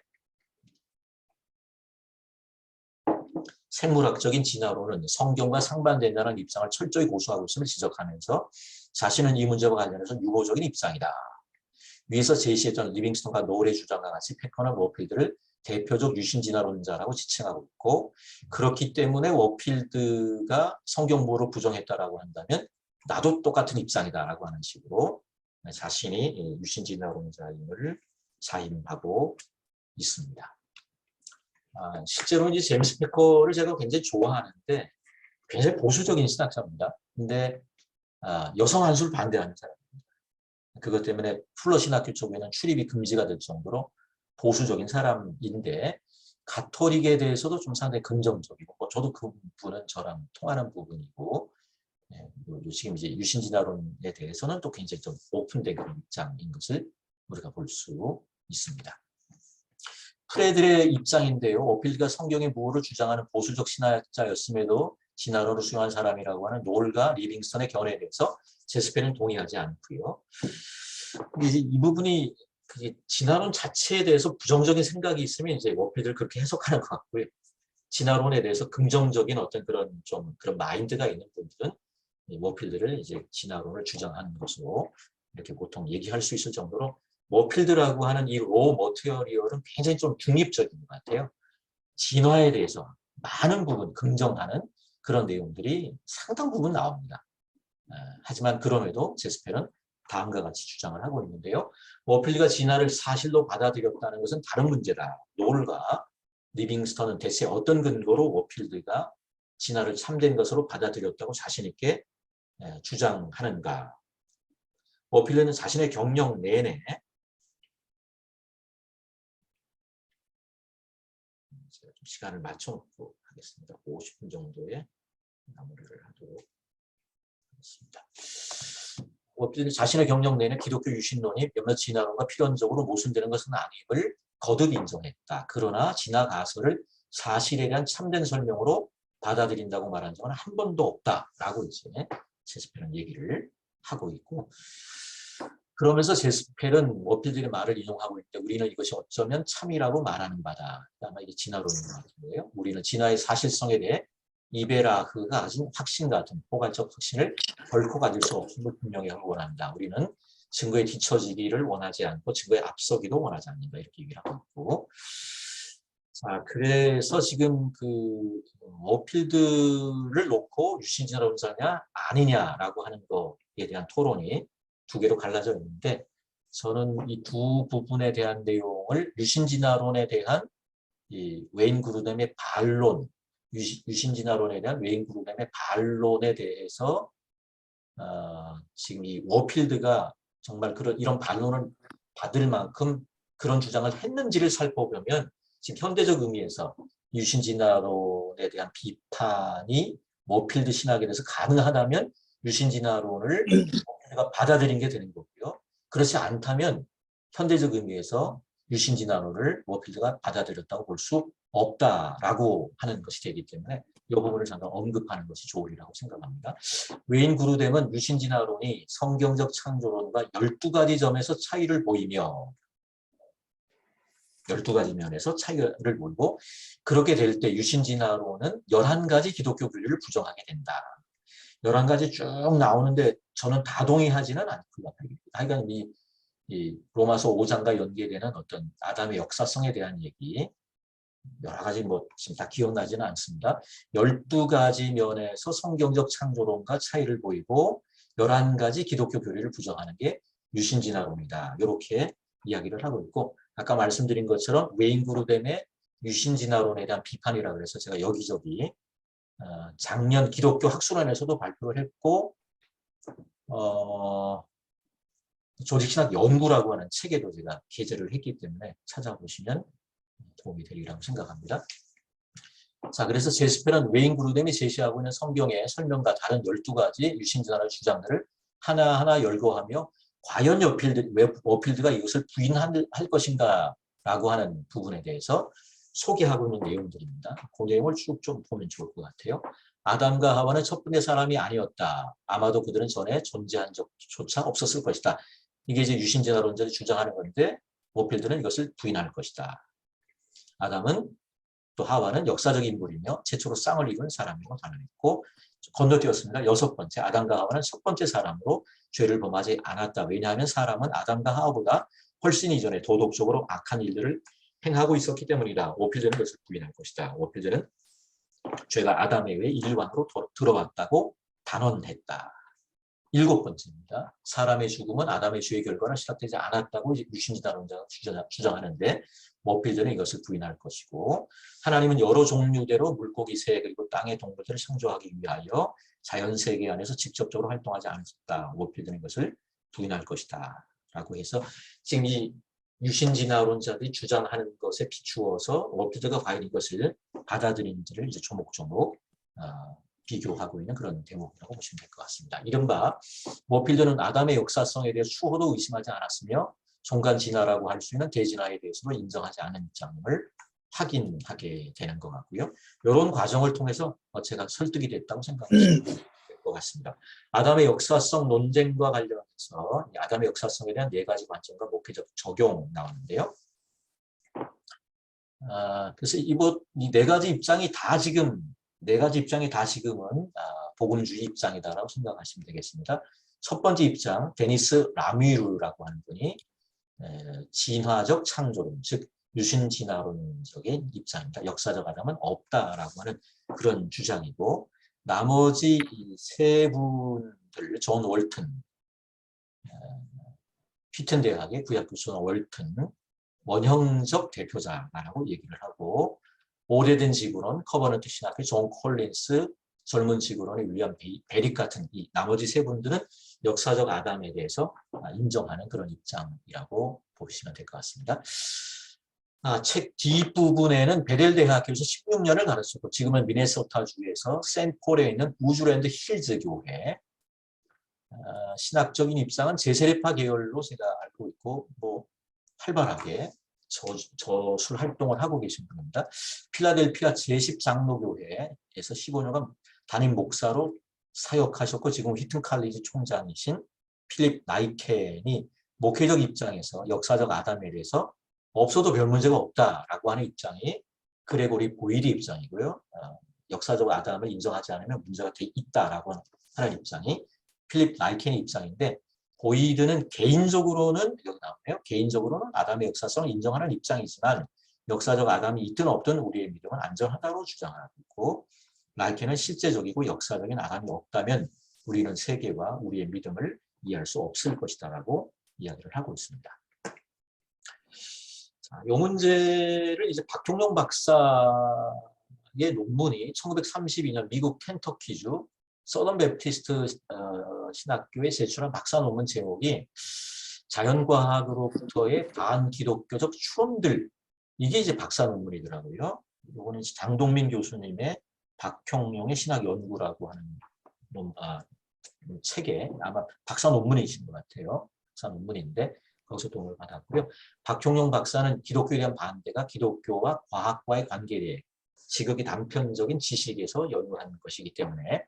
생물학적인 진화론은 성경과 상반된다는 입장을 철저히 고수하고 있음을 지적하면서 자신은 이 문제와 관련해서 유보적인 입장이다. 위에서 제시했던 리빙스턴과 노을의 주장과 같이 패커는 워필드를 대표적 유신진화론자라고 지칭하고 있고 그렇기 때문에 워필드가 성경무호를 부정했다라고 한다면 나도 똑같은 입장이다라고 하는 식으로 자신이 유신진화론자임을 자임하고 있습니다. 실제로 이제 제임스 패커를 제가 굉장히 좋아하는데 굉장히 보수적인 신학자입니다. 근데 여성 안수를 반대하는 사람입니다. 그것 때문에 풀러 신학교 쪽에는 출입이 금지가 될 정도로 보수적인 사람인데 가톨릭에 대해서도 좀 상당히 긍정적이고 저도 그 부분은 저랑 통하는 부분이고 지금 이제 유신진화론에 대해서는 또 굉장히 좀 오픈된 그런 입장인 것을 우리가 볼 수 있습니다. 프레들의 입장인데요. 워필드가 성경의 무호를 주장하는 보수적 신학자였음에도 진화론을 수용한 사람이라고 하는 노을과 리빙스턴의 견해에 대해서 제스페는 동의하지 않고요. 이제 이 부분이 진화론 자체에 대해서 부정적인 생각이 있으면 이제 워필드를 그렇게 해석하는 것 같고요. 진화론에 대해서 긍정적인 어떤 그런 마인드가 있는 분들은 워필드를 이제 진화론을 주장하는 것으로 이렇게 보통 얘기할 수 있을 정도로 워필드라고 하는 이 로 머티리얼은 굉장히 좀 중립적인 것 같아요. 진화에 대해서 많은 부분 긍정하는 그런 내용들이 상당 부분 나옵니다. 하지만 그럼에도 제스페는 다음과 같이 주장을 하고 있는데요. 워필드가 진화를 사실로 받아들였다는 것은 다른 문제다. 노을과 리빙스턴은 대체 어떤 근거로 워필드가 진화를 참된 것으로 받아들였다고 자신 있게 주장하는가. 워필드는 자신의 경력 내내 제가 좀 시간을 맞춰놓고 하겠습니다. 50분 정도의 마무리를 하도록 하겠습니다. 워필드는 자신의 경력 내내 기독교 유신론이 몇몇 진화론과 필연적으로 모순되는 것은 아님을 거듭 인정했다. 그러나 진화 가설을 사실에 대한 참된 설명으로 받아들인다고 말한 적은 한 번도 없다라고 이제 제스펠은 얘기를 하고 있고, 그러면서 제스펠은 워필드의 말을 인용하고 있을 때 우리는 이것이 어쩌면 참이라고 말하는 바다. 아마 이게 진화론인 것 같은데요. 우리는 진화의 사실성에 대해 이베라흐가 가진 확신 같은 포괄적 확신을 결코 가질 수 없음을 분명히 하고 원한다. 우리는 증거에 뒤처지기를 원하지 않고 증거에 앞서기도 원하지 않는다. 이렇게 얘기를 하고 있고. 자, 그래서 지금 그 워필드를 놓고 유신진화론자냐 아니냐라고 하는 거에 대한 토론이 두 개로 갈라져 있는데, 저는 이 두 부분에 대한 내용을 유신진화론에 대한 이 웨인 그루뎀의 반론, 유신진화론에 대한 웨인 그루뎀의 반론에 대해서 지금 이 워필드가 정말 이런 반론을 받을 만큼 그런 주장을 했는지를 살펴보면 지금 현대적 의미에서 유신진화론에 대한 비판이 워필드 신학에 대해서 가능하다면 유신진화론을 워필드가 받아들인 게 되는 거고요. 그렇지 않다면 현대적 의미에서 유신진화론을 워필드가 받아들였다고 볼 수 없다라고 하는 것이 되기 때문에 이 부분을 잠깐 언급하는 것이 좋으리라고 생각합니다. 웨인 그루뎀은 유신진화론이 성경적 창조론과 12가지 점에서 차이를 보이며 12가지 면에서 차이를 보이고, 그렇게 될 때 유신진화론은 11가지 기독교 분류를 부정하게 된다. 11가지 쭉 나오는데 저는 다 동의하지는 않고요. 하여간 이 로마서 5장과 연계되는 어떤 아담의 역사성에 대한 얘기, 여러 가지 지금 다 기억나지는 않습니다. 12가지 면에서 성경적 창조론과 차이를 보이고 11가지 기독교 교리를 부정하는 게 유신진화론이다. 이렇게 이야기를 하고 있고, 아까 말씀드린 것처럼 웨인 그루뎀의 유신진화론에 대한 비판이라고 해서 제가 여기저기 작년 기독교 학술원에서도 발표를 했고 조직신학 연구라고 하는 책에도 제가 게재를 했기 때문에 찾아보시면 도움이 되리라고 생각합니다. 자, 그래서 제스펠은 웨인 그루뎀이 제시하고 있는 성경의 설명과 다른 12가지 유신진화론 주장들을 하나하나 열거하며 과연 워필드가 이것을 부인할 것인가 라고 하는 부분에 대해서 소개하고 있는 내용들입니다. 그 내용을 쭉 좀 보면 좋을 것 같아요. 아담과 하와는 첫 번째 사람이 아니었다. 아마도 그들은 전에 존재한 적조차 없었을 것이다. 이게 이제 유신진화론자들이 주장하는 건데 워필드는 이것을 부인할 것이다. 아담은 또 하와는 역사적 인물이며 최초로 쌍을 입은 사람이고 가능했고, 건너뛰었습니다. 6번째, 아담과 하와는 첫 번째 사람으로 죄를 범하지 않았다. 왜냐하면 사람은 아담과 하와보다 훨씬 이전에 도덕적으로 악한 일들을 행하고 있었기 때문이다. 워필드는 그것을 부인할 것이다. 워필드는 죄가 아담에 의해 일반으로 들어왔다고 단언했다. 7번째입니다. 사람의 죽음은 아담의 죄의 결과로 시작되지 않았다고 유신진화론자가 주장하는데 워필드는 이것을 부인할 것이고, 하나님은 여러 종류대로 물고기, 새 그리고 땅의 동물들을 창조하기 위하여 자연세계 안에서 직접적으로 활동하지 않았다. 워필드는 이것을 부인할 것이다. 라고 해서 지금 이 유신진화론자들이 주장하는 것에 비추어서 워필드가 과연 이것을 받아들인지를 이제 조목조목 비교하고 있는 그런 대목이라고 보시면 될 것 같습니다. 이른바 워필드는 아담의 역사성에 대해 추호도 의심하지 않았으며 종간 진화라고 할 수 있는 대진화에 대해서도 인정하지 않은 입장을 확인하게 되는 것 같고요. 이런 과정을 통해서 제가 설득이 됐다고 생각하시면 될 것 같습니다. 아담의 역사성 논쟁과 관련해서 아담의 역사성에 대한 4가지 관점과 목회적 적용 나오는데요. 그래서 이 4가지 입장이 다 지금 4가지 입장이 다 지금은 복음주의 입장이다라고 생각하시면 되겠습니다. 첫 번째 입장, 데니스 라뮤르라고 하는 분이 진화적 창조론, 즉 유신진화론적인 입장입니다. 역사적 아담은 없다라고 하는 그런 주장이고, 나머지 세 분들, 존 월튼, 피튼 대학의 구약 교수 월튼, 원형적 대표자라고 얘기를 하고, 오래된 지구론 커버넌트 신학의 존 콜린스, 젊은 지구론의 윌리엄 베릭 같은 이 나머지 세 분들은 역사적 아담에 대해서 인정하는 그런 입장이라고 보시면 될 것 같습니다. 책 뒷부분에는 베델 대학교에서 16년을 가르쳤고 지금은 미네소타주에서 센폴에 있는 우주랜드 힐즈 교회, 신학적인 입장은 제세례파 계열로 제가 알고 있고 활발하게 저술 활동을 하고 계신 분입니다. 필라델피아 제10장로교회에서 15년간 담임 목사로 사역하셨고 지금 휘튼 칼리지 총장이신 필립 나이켄이 목회적 입장에서 역사적 아담에 대해서 없어도 별 문제가 없다라고 하는 입장이 그레고리 보일의 입장이고요. 역사적 아담을 인정하지 않으면 문제가 돼 있다라고 하는 입장이 필립 나이켄의 입장인데 보이드는 개인적으로는 여기 나오네요. 개인적으로는 아담의 역사성을 인정하는 입장이지만 역사적 아담이 있든 없든 우리의 믿음은 안전하다고 주장하고 있고 나이켄은 실제적이고 역사적인 아담이 없다면 우리는 세계와 우리의 믿음을 이해할 수 없을 것이다라고 이야기를 하고 있습니다. 자, 이 문제를 이제 박형룡 박사의 논문이 1932년 미국 켄터키주 서던 베프티스트 신학교에 제출한 박사 논문 제목이 자연과학으로부터의 반기독교적 추론들, 이게 이제 박사 논문이더라고요. 이거는 장동민 교수님의 박형룡의 신학 연구라고 하는 책에 아마 박사 논문이신 것 같아요. 박사 논문인데 거기서 도움을 받았고요. 박형룡 박사는 기독교에 대한 반대가 기독교와 과학과의 관계에 대해 지극히 단편적인 지식에서 연구한 것이기 때문에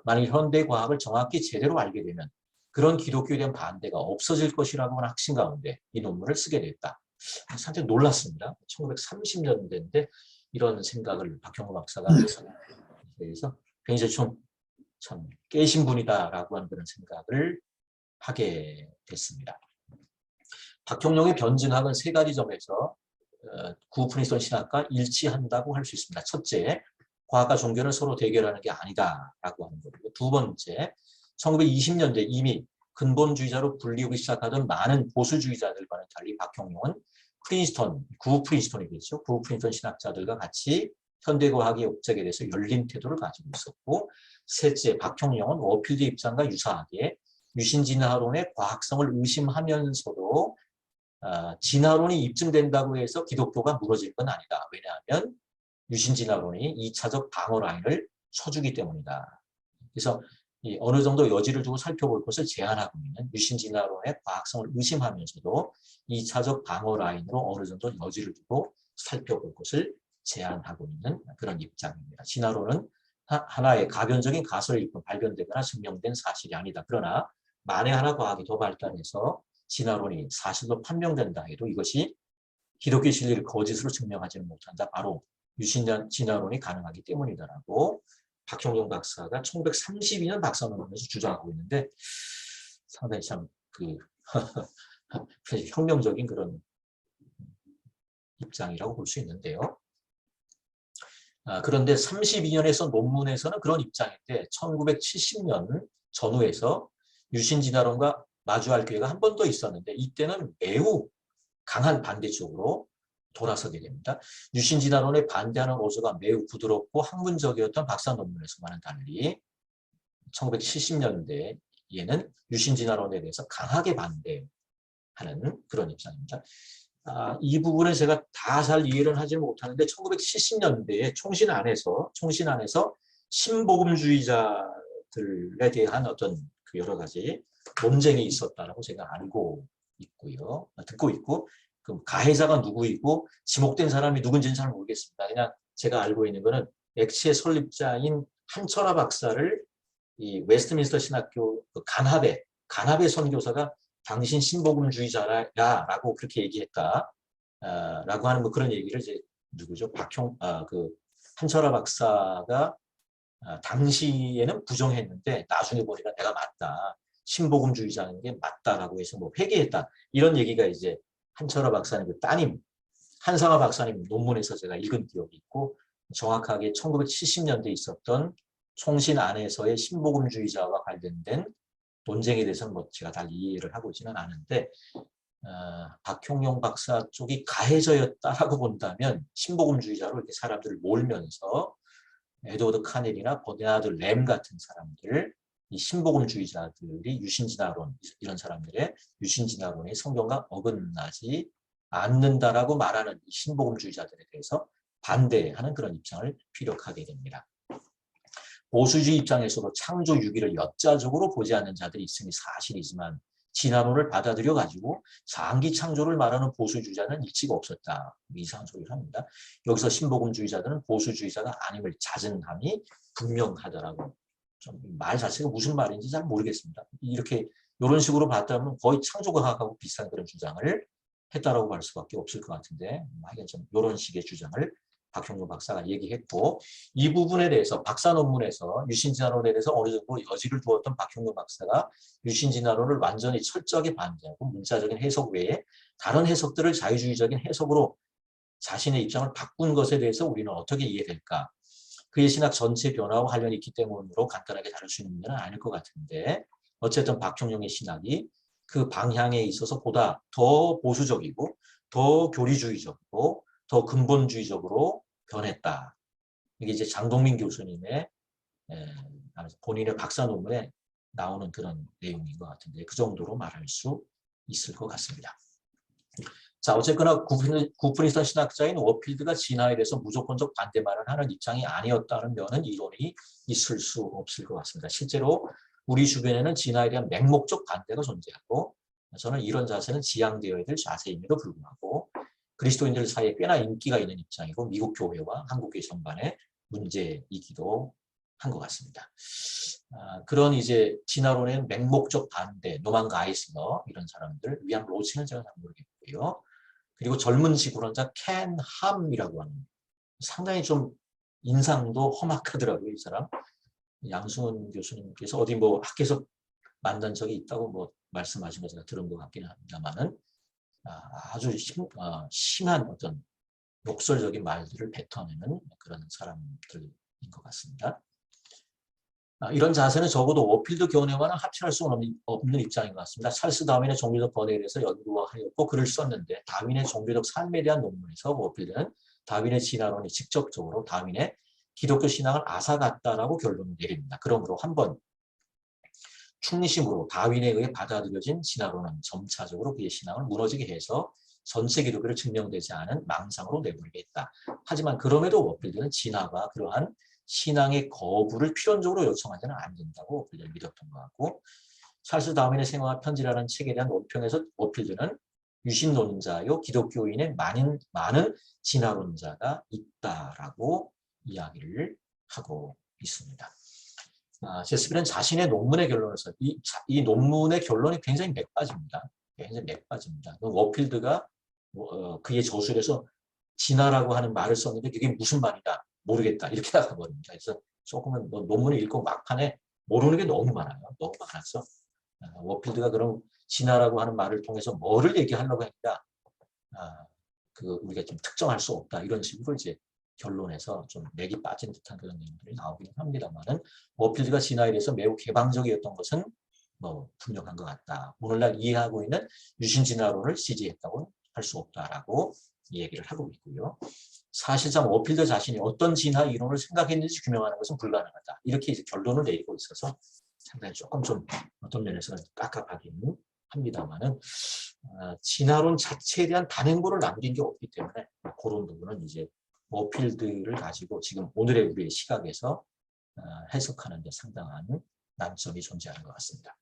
만약 현대 과학을 정확히 제대로 알게 되면 그런 기독교에 대한 반대가 없어질 것이라고 하는 확신 가운데 이 논문을 쓰게 됐다. 사실 놀랐습니다. 1930년대인데 이런 생각을 박형룡 박사가 해서 굉장히 참 깨신 분이다라고 하는 그런 생각을 하게 됐습니다. 박형룡의 변증학은 세 가지 점에서 구 프린스턴 신학과 일치한다고 할 수 있습니다. 첫째, 과학과 종교는 서로 대결하는 게 아니다라고 하는 거고요. 두 번째, 1920년대 이미 근본주의자로 불리우기 시작하던 많은 보수주의자들과는 달리 박형룡은 구 프린스턴이겠죠. 구 프린스턴 신학자들과 같이 현대과학의 업적에 대해서 열린 태도를 가지고 있었고, 셋째, 박형룡은 워필드의 입장과 유사하게 유신진화론의 과학성을 의심하면서도 진화론이 입증된다고 해서 기독교가 무너질 건 아니다. 왜냐하면 유신진화론이 2차적 방어 라인을 쳐주기 때문이다. 그래서 어느 정도 여지를 두고 살펴볼 것을 제한하고 있는 유신진화론의 과학성을 의심하면서도 2차적 방어 라인으로 어느 정도 여지를 두고 살펴볼 것을 제한하고 있는 그런 입장입니다. 진화론은 하나의 가변적인 가설을 입고 발견되거나 증명된 사실이 아니다. 그러나 만에 하나 과학이 더 발달해서 진화론이 사실로 판명된다 해도 이것이 기독교 진리를 거짓으로 증명하지는 못한다. 바로 유신진화론이 가능하기 때문이다라고 박형룡 박사가 1932년 박사 논문에서 주장하고 있는데 상당히 참 혁명적인 그런 입장이라고 볼 수 있는데요. 그런데 32년에서 논문에서는 그런 입장인데 1970년 전후에서 유신진화론과 마주할 기회가 한 번 더 있었는데 이때는 매우 강한 반대 쪽으로 돌아서게 됩니다. 유신진화론에 반대하는 어조가 매우 부드럽고 학문적이었던 박사 논문에서와는 달리 1970년대에는 유신진화론에 대해서 강하게 반대하는 그런 입장입니다. 이 부분은 제가 다 잘 이해를 하지 못하는데 1970년대에 총신 안에서 신복음주의자들에 대한 어떤 그 여러 가지 논쟁이 있었다라고 제가 알고 있고요. 듣고 있고 그 가해자가 누구이고 지목된 사람이 누군지는 잘 모르겠습니다. 그냥 제가 알고 있는 거는 엑시의 설립자인 한철아 박사를 이 웨스트민스터 신학교 그 간합의 선교사가 당신 신복음주의자라고 그렇게 얘기했다. 라고 하는 뭐 그런 얘기를 이제 누구죠? 한철아 박사가 당시에는 부정했는데 나중에 보니까 내가 맞다. 신복음주의자인 게 맞다라고 해서 뭐 회개했다. 이런 얘기가 이제 한철아 박사님 그 따님 한상아 박사님 논문에서 제가 읽은 기억이 있고 정확하게 1970년대에 있었던 총신 안에서의 신복음주의자와 관련된 논쟁에 대해서는 뭐 제가 다 이해를 하고 있지는 않은데 박형룡 박사 쪽이 가해자였다라고 본다면 신복음주의자로 이렇게 사람들을 몰면서 에드워드 카넬이나 버나드 램 같은 사람들, 이 신복음주의자들이 유신진화론 이런 사람들의 유신진화론이 성경과 어긋나지 않는다라고 말하는 이 신복음주의자들에 대해서 반대하는 그런 입장을 피력하게 됩니다. 보수주의 입장에서도 창조 유기를 역자적으로 보지 않는 자들이 있음이 사실이지만 진화론을 받아들여 가지고 장기 창조를 말하는 보수주의자는 일치가 없었다. 이상한 소리를 합니다. 여기서 신복음주의자들은 보수주의자가 아님을 자증함이 분명하더라고. 좀 말 자체가 무슨 말인지 잘 모르겠습니다. 이렇게 이런 식으로 봤다면 거의 창조과학하고 비슷한 그런 주장을 했다라고 할 수밖에 없을 것 같은데, 하여간 좀 이런 식의 주장을 박형룡 박사가 얘기했고, 이 부분에 대해서 박사 논문에서 유신진화론에 대해서 어느 정도 여지를 두었던 박형룡 박사가 유신진화론을 완전히 철저하게 반대하고 문자적인 해석 외에 다른 해석들을 자유주의적인 해석으로 자신의 입장을 바꾼 것에 대해서 우리는 어떻게 이해될까? 그의 신학 전체 변화와 관련이 있기 때문으로 간단하게 다룰 수 있는 문제는 아닐 것 같은데, 어쨌든 박형룡의 신학이 그 방향에 있어서 보다 더 보수적이고 더 교리주의적이고 더 근본주의적으로 변했다. 이게 이제 장동민 교수님의 본인의 박사 논문에 나오는 그런 내용인 것 같은데, 그 정도로 말할 수 있을 것 같습니다. 자, 어쨌거나 구프니스턴 신학자인 워필드가 진화에 대해서 무조건적 반대말을 하는 입장이 아니었다는 면은 이론이 있을 수 없을 것 같습니다. 실제로 우리 주변에는 진화에 대한 맹목적 반대가 존재하고, 저는 이런 자세는 지양되어야 될 자세임에도 불구하고 그리스도인들 사이에 꽤나 인기가 있는 입장이고 미국 교회와 한국 교회 전반의 문제이기도 한 것 같습니다. 그런 이제 진화론의 맹목적 반대, 노만 가이슬러 이런 사람들, 위암 로치는 제가 잘 모르겠고요. 그리고 젊은 지구론자 켄 함이라고 하는, 상당히 좀 인상도 험악하더라고요, 이 사람. 양승훈 교수님께서 어디 뭐 학교에서 만난 적이 있다고 뭐 말씀하신 거 제가 들은 것 같긴 합니다만은, 아주 심한 어떤 욕설적인 말들을 뱉어내는 그런 사람들인 것 같습니다. 이런 자세는 적어도 워필드 견해와는 합칠할 수 없는 입장인 것 같습니다. 찰스 다윈의 종교적 번외에 대해서 연구하였고 글을 썼는데, 다윈의 종교적 삶에 대한 논문에서 워필드는 다윈의 진화론이 직접적으로 다윈의 기독교 신앙을 앗아갔다라고 결론을 내립니다. 그러므로 한번 충리심으로 다윈에 의해 받아들여진 진화론은 점차적으로 그의 신앙을 무너지게 해서 전체 기독교를 증명되지 않은 망상으로 내버리게 했다. 하지만 그럼에도 워필드는 진화가 그러한 신앙의 거부를 필연적으로 요청하지는 않는다고 워필드는 믿었던 것 같고, 찰스 다윈의 생활 편지라는 책에 대한 논평에서 워필드는 유신론자요 기독교인의 많은 진화론자가 있다라고 이야기를 하고 있습니다. 제스필은 자신의 논문의 결론을 써, 이 논문의 결론이 굉장히 맥빠집니다. 굉장히 맥빠집니다. 워필드가 그의 저술에서 진화라고 하는 말을 썼는데 그게 무슨 말이다 모르겠다 이렇게 나가버립니다. 그래서 조금은 뭐 논문을 읽고 막판에 모르는 게 너무 많아요. 너무 많아서 워필드가 그럼 진화라고 하는 말을 통해서 뭐를 얘기하려고 했냐, 우리가 좀 특정할 수 없다 이런 식으로 이제 결론에서 좀 맥이 빠진 듯한 그런 내용들이 나오긴 합니다만은, 워필드가 진화에 대해서 매우 개방적이었던 것은 뭐 분명한 것 같다. 오늘날 이해하고 있는 유신 진화론을 지지했다고는 할 수 없다라고 얘기를 하고 있고요. 사실상 워필드 자신이 어떤 진화 이론을 생각했는지 규명하는 것은 불가능하다. 이렇게 이제 결론을 내리고 있어서 상당히 조금 좀 어떤 면에서는 깝깝하긴 합니다만은, 진화론 자체에 대한 단행본을 남긴 게 없기 때문에 그런 부분은 이제 워필드를 가지고 지금 오늘의 우리의 시각에서 해석하는 데 상당한 난점이 존재하는 것 같습니다.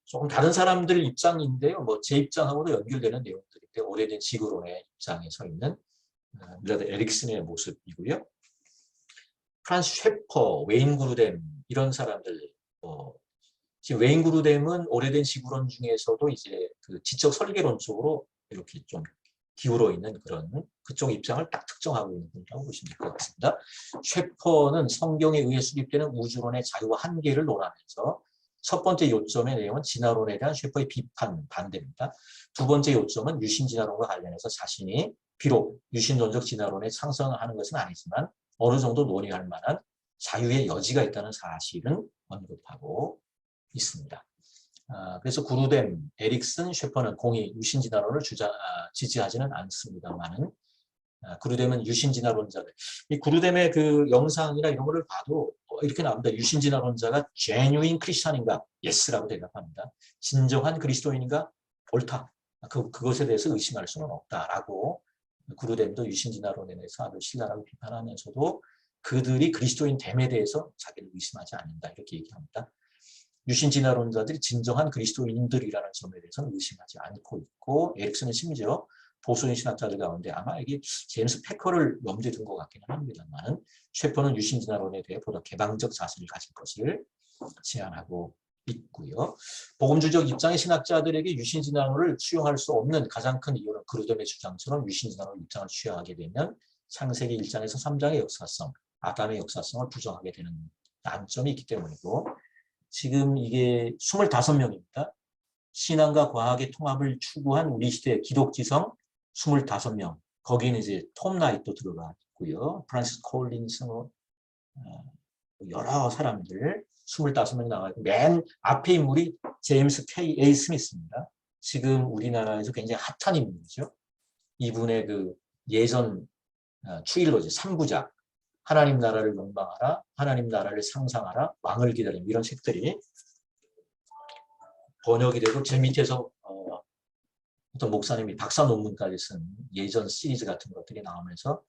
조금 다른 사람들 입장인데요. 뭐 제 입장하고도 연결되는 내용들인데, 오래된 지구론의 입장에 서 있는 밀라드 에릭슨의 모습이고요. 프란스 셰퍼, 웨인 그루뎀 이런 사람들, 지금 웨인 그루뎀은 오래된 지구론 중에서도 이제 그 지적 설계론 쪽으로 이렇게 좀 기울어 있는 그런 그쪽 입장을 딱 특정하고 있는 분이라고 보시면 될 것 같습니다. 셰퍼는 성경에 의해 수립되는 우주론의 자유와 한계를 논하면서 첫 번째 요점의 내용은 진화론에 대한 셰퍼의 비판, 반대입니다. 두 번째 요점은 유신진화론과 관련해서 자신이 비록 유신론적 진화론에 찬성하는 것은 아니지만 어느 정도 논의할 만한 자유의 여지가 있다는 사실은 언급하고 있습니다. 그래서 그루뎀, 에릭슨, 셰퍼는 공히 유신진화론을 지지하지는 않습니다만은, 그루뎀은 유신진화론자들, 이 그루뎀의 그 영상이나 이런 거를 봐도 이렇게 나옵니다. 유신진화론자가 genuine 크리스찬인가? Yes라고 대답합니다. 진정한 그리스도인인가? 옳다. 그것에 대해서 의심할 수는 없다라고, 그루뎀도 유신진화론에 대해서 아주 신랄하게 비판하면서도 그들이 그리스도인 됨에 대해서 자기를 의심하지 않는다 이렇게 얘기합니다. 유신 진화론자들이 진정한 그리스도인들이라는 점에 대해서는 의심하지 않고 있고, 에릭슨은 심지어 보수인 신학자들 가운데 아마 이게 제임스 패커를 염두에 둔 것 같기는 합니다만, 셰퍼는 유신 진화론에 대해 보다 개방적 자세를 가질 것을 제안하고 있고요. 복음주의적 입장의 신학자들에게 유신 진화론을 수용할 수 없는 가장 큰 이유는 그루뎀의 주장처럼 유신 진화론 입장을 취하게 되면 창세기 1장에서 3장의 역사성, 아담의 역사성을 부정하게 되는 난점이 있기 때문이고, 지금 이게 25명입니다. 신앙과 과학의 통합을 추구한 우리 시대 기독지성 25명. 거기는 이제 톰 나이트도 들어가 있고요. 프란시스 콜린스, 여러 사람들 25명이 나와 있고, 맨 앞에 인물이 제임스 K.A. 스미스입니다. 지금 우리나라에서 굉장히 핫한 인물이죠. 이분의 그 예전 트릴로지 3부작, 하나님 나라를 명방하라, 하나님 나라를 상상하라, 왕을 기다림, 이런 책들이 번역이 되고, 제 밑에서 어떤 목사님이 박사 논문까지 쓴 예전 시리즈 같은 것들이 나오면서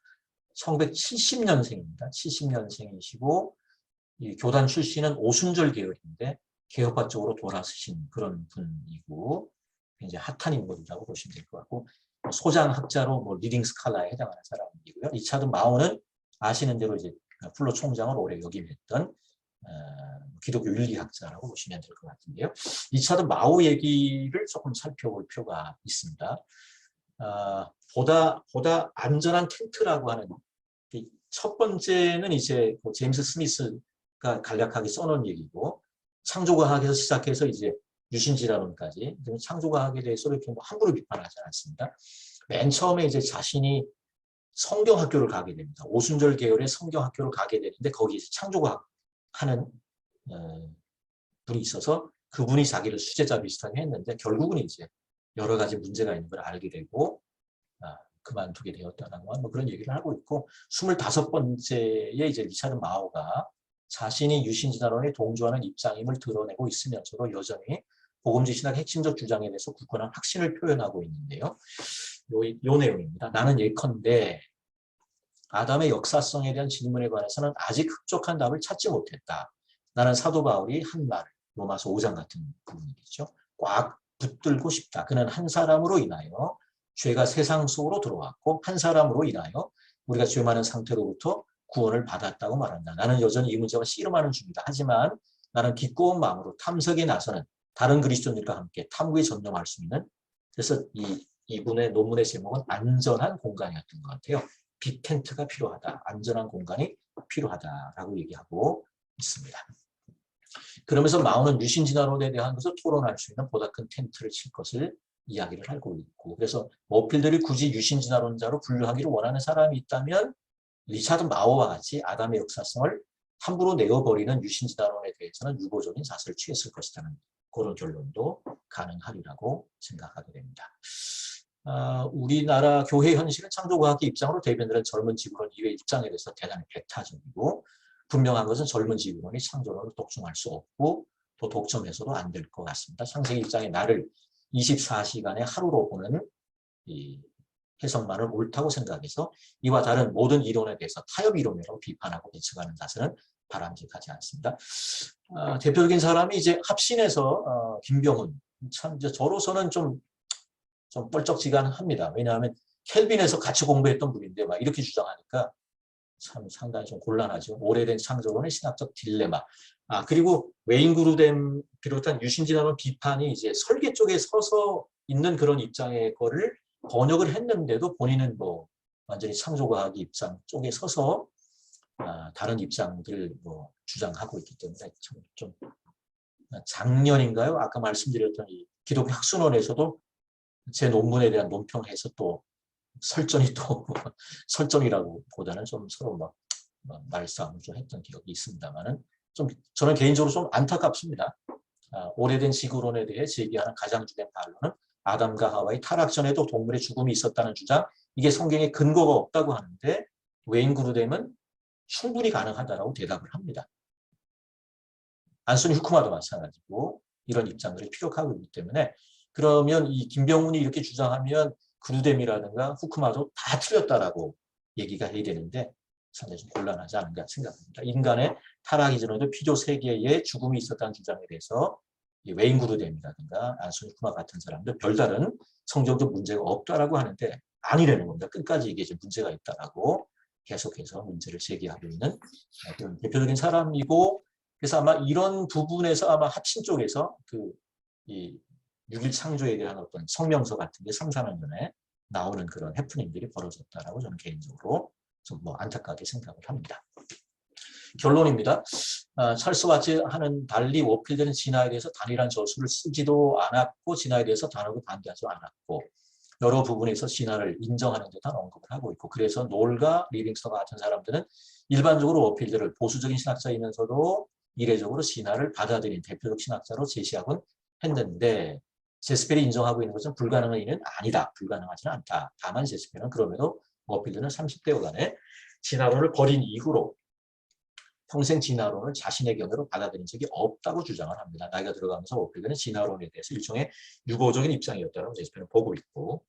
1970년생입니다. 70년생이시고 이 교단 출신은 오순절 계열인데 개혁파 쪽으로 돌아서신 그런 분이고, 굉장히 핫한 인물이라고 보시면 될 것 같고, 소장학자로 뭐 리딩 스칼라에 해당하는 사람이고요. 리차드 마우는 아시는 대로 이제 플로 총장을 오래 역임했던 기독교 윤리학자라고 보시면 될 것 같은데요. 리차드 마우 얘기를 조금 살펴볼 필요가 있습니다. 보다 안전한 텐트라고 하는, 첫 번째는 이제 제임스 스미스가 간략하게 써놓은 얘기고, 창조과학에서 시작해서 이제 유신진화론까지 창조과학에 대해서 이렇게 뭐 함부로 비판하지 않습니다. 맨 처음에 이제 자신이 성경학교를 가게 됩니다. 오순절 계열의 성경학교를 가게 되는데 거기에서 창조과학 하는 분이 있어서 그분이 자기를 수제자 비슷하게 했는데, 결국은 이제 여러 가지 문제가 있는 걸 알게 되고 그만두게 되었다는 뭐 그런 얘기를 하고 있고, 25번째에 이제 리차드 마오가 자신이 유신진화론에 동조하는 입장임을 드러내고 있으면서도 여전히 복음주의 신학의 핵심적 주장에 대해서 굳건한 확신을 표현하고 있는데요. 요 내용입니다. 나는 예컨대 아담의 역사성에 대한 질문에 관해서는 아직 흡족한 답을 찾지 못했다. 나는 사도 바울이 한 말, 로마서 5장 같은 부분이겠죠. 꽉 붙들고 싶다. 그는 한 사람으로 인하여 죄가 세상 속으로 들어왔고 한 사람으로 인하여 우리가 죄 많은 상태로부터 구원을 받았다고 말한다. 나는 여전히 이 문제와 씨름하는 중이다. 하지만 나는 기꺼운 마음으로 탐색에 나서는 다른 그리스도인들과 함께 탐구에 전념할 수 있는, 그래서 이분의 논문의 제목은 안전한 공간이었던 것 같아요. 빅 텐트가 필요하다. 안전한 공간이 필요하다라고 얘기하고 있습니다. 그러면서 마오는 유신진화론에 대한 것을 토론할 수 있는 보다 큰 텐트를 칠 것을 이야기를 하고 있고, 그래서 머필들이 굳이 유신진화론자로 분류하기를 원하는 사람이 있다면 리차드 마오와 같이 아담의 역사성을 함부로 내어버리는 유신진화론에 대해서는 유보적인 자세를 취했을 것이라는 그런 결론도 가능하리라고 생각하게 됩니다. 우리나라 교회 현실은 창조과학의 입장으로 대변되는 젊은 지구론 이외의 입장에 대해서 대단히 배타적이고, 분명한 것은 젊은 지구론이 창조론을 독점할 수 없고 또 독점해서도 안 될 것 같습니다. 창세기 1장의 나를 24시간의 하루로 보는 이 해석만을 옳다고 생각해서 이와 다른 모든 이론에 대해서 타협 이론이라고 비판하고 비춰가는 자세는 바람직하지 않습니다. 대표적인 사람이 이제 합신에서 김병훈, 참 저로서는 좀 뻘쩍지간합니다. 왜냐하면 켈빈에서 같이 공부했던 분인데 막 이렇게 주장하니까 참 상당히 좀 곤란하죠. 오래된 창조론의 신학적 딜레마. 그리고 웨인 그루뎀 비롯한 유신진화론 비판이 이제 설계 쪽에 서서 있는 그런 입장의 거를 번역을 했는데도 본인은 뭐 완전히 창조과학 입장 쪽에 서서 다른 입장들을 뭐 주장하고 있기 때문에 좀 작년인가요? 아까 말씀드렸던 이 기독교 학술원에서도 제 논문에 대한 논평에서 또 설전이 또 설전이라고 보다는 좀 서로 막 말싸움을 좀 했던 기억이 있습니다만은, 좀 저는 개인적으로 좀 안타깝습니다. 오래된 지구론에 대해 제기하는 가장 주된 반론은 아담과 하와의 타락 전에도 동물의 죽음이 있었다는 주장, 이게 성경에 근거가 없다고 하는데 웨인 그루뎀은 충분히 가능하다라고 대답을 합니다. 안소니 후쿠마도 마찬가지고 이런 입장들이 피력하고 있기 때문에, 그러면 이 김병훈이 이렇게 주장하면 그루뎀이라든가 후쿠마도 다 틀렸다라고 얘기가 해야 되는데, 상당히 좀 곤란하지 않은가 생각합니다. 인간의 타락 이전에도 피조 세계에 죽음이 있었다는 주장에 대해서 웨인 구르뎀이라든가 안소니 쿠마 같은 사람들 별다른 성경적 문제가 없다라고 하는데 아니라는 겁니다. 끝까지 이게 문제가 있다라고 계속해서 문제를 제기하고 있는 그런 대표적인 사람이고, 그래서 아마 이런 부분에서 아마 합신 쪽에서 이 6.1 창조에 대한 어떤 성명서 같은 게 3, 4년 전에 나오는 그런 해프닝들이 벌어졌다라고 저는 개인적으로 좀 안타깝게 생각을 합니다. 결론입니다. 찰스 와츠와는 달리 워필드는 진화에 대해서 단일한 저수를 쓰지도 않았고 진화에 대해서 단호하게 반대하지도 않았고 여러 부분에서 진화를 인정하는 듯한 언급을 하고 있고, 그래서 놀과 리빙스턴 같은 사람들은 일반적으로 워필드를 보수적인 신학자이면서도 이례적으로 진화를 받아들인 대표적 신학자로 제시하곤 했는데, 제스펠이 인정하고 있는 것은 불가능한 일은 아니다. 불가능하지는 않다. 다만 제스펠은 그럼에도 워필드는 30대여간에 진화론을 버린 이후로 평생 진화론을 자신의 견해로 받아들인 적이 없다고 주장을 합니다. 나이가 들어가면서 워필드는 진화론에 대해서 일종의 유보적인 입장이었다고 제스펠은 보고 있고,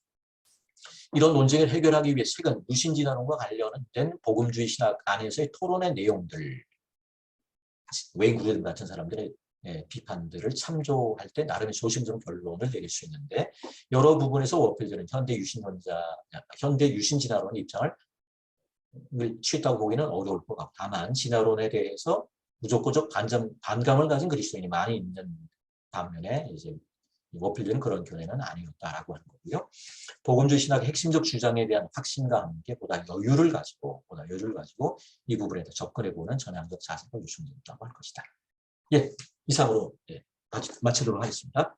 이런 논쟁을 해결하기 위해 최근 유신진화론과 관련된 복음주의 신학 안에서의 토론의 내용들, 웨인 구르뎀 같은 사람들의 비판들을 참조할 때 나름의 조심스러운 결론을 내릴 수 있는데, 여러 부분에서 워필드는 현대 유신진화론의 입장을 취했다고 보기는 어려울 것 같고, 다만 진화론에 대해서 무조건적 반감을 가진 그리스도인이 많이 있는 반면에 이제 워필드는 그런 견해는 아니었다라고 하는 거고요. 복음주의 신학의 핵심적 주장에 대한 확신과 함께 보다 여유를 가지고 이 부분에 대해 접근해보는 전향적 자세가 요청된다고 할 것이다. 예, 이상으로 마치도록 하겠습니다.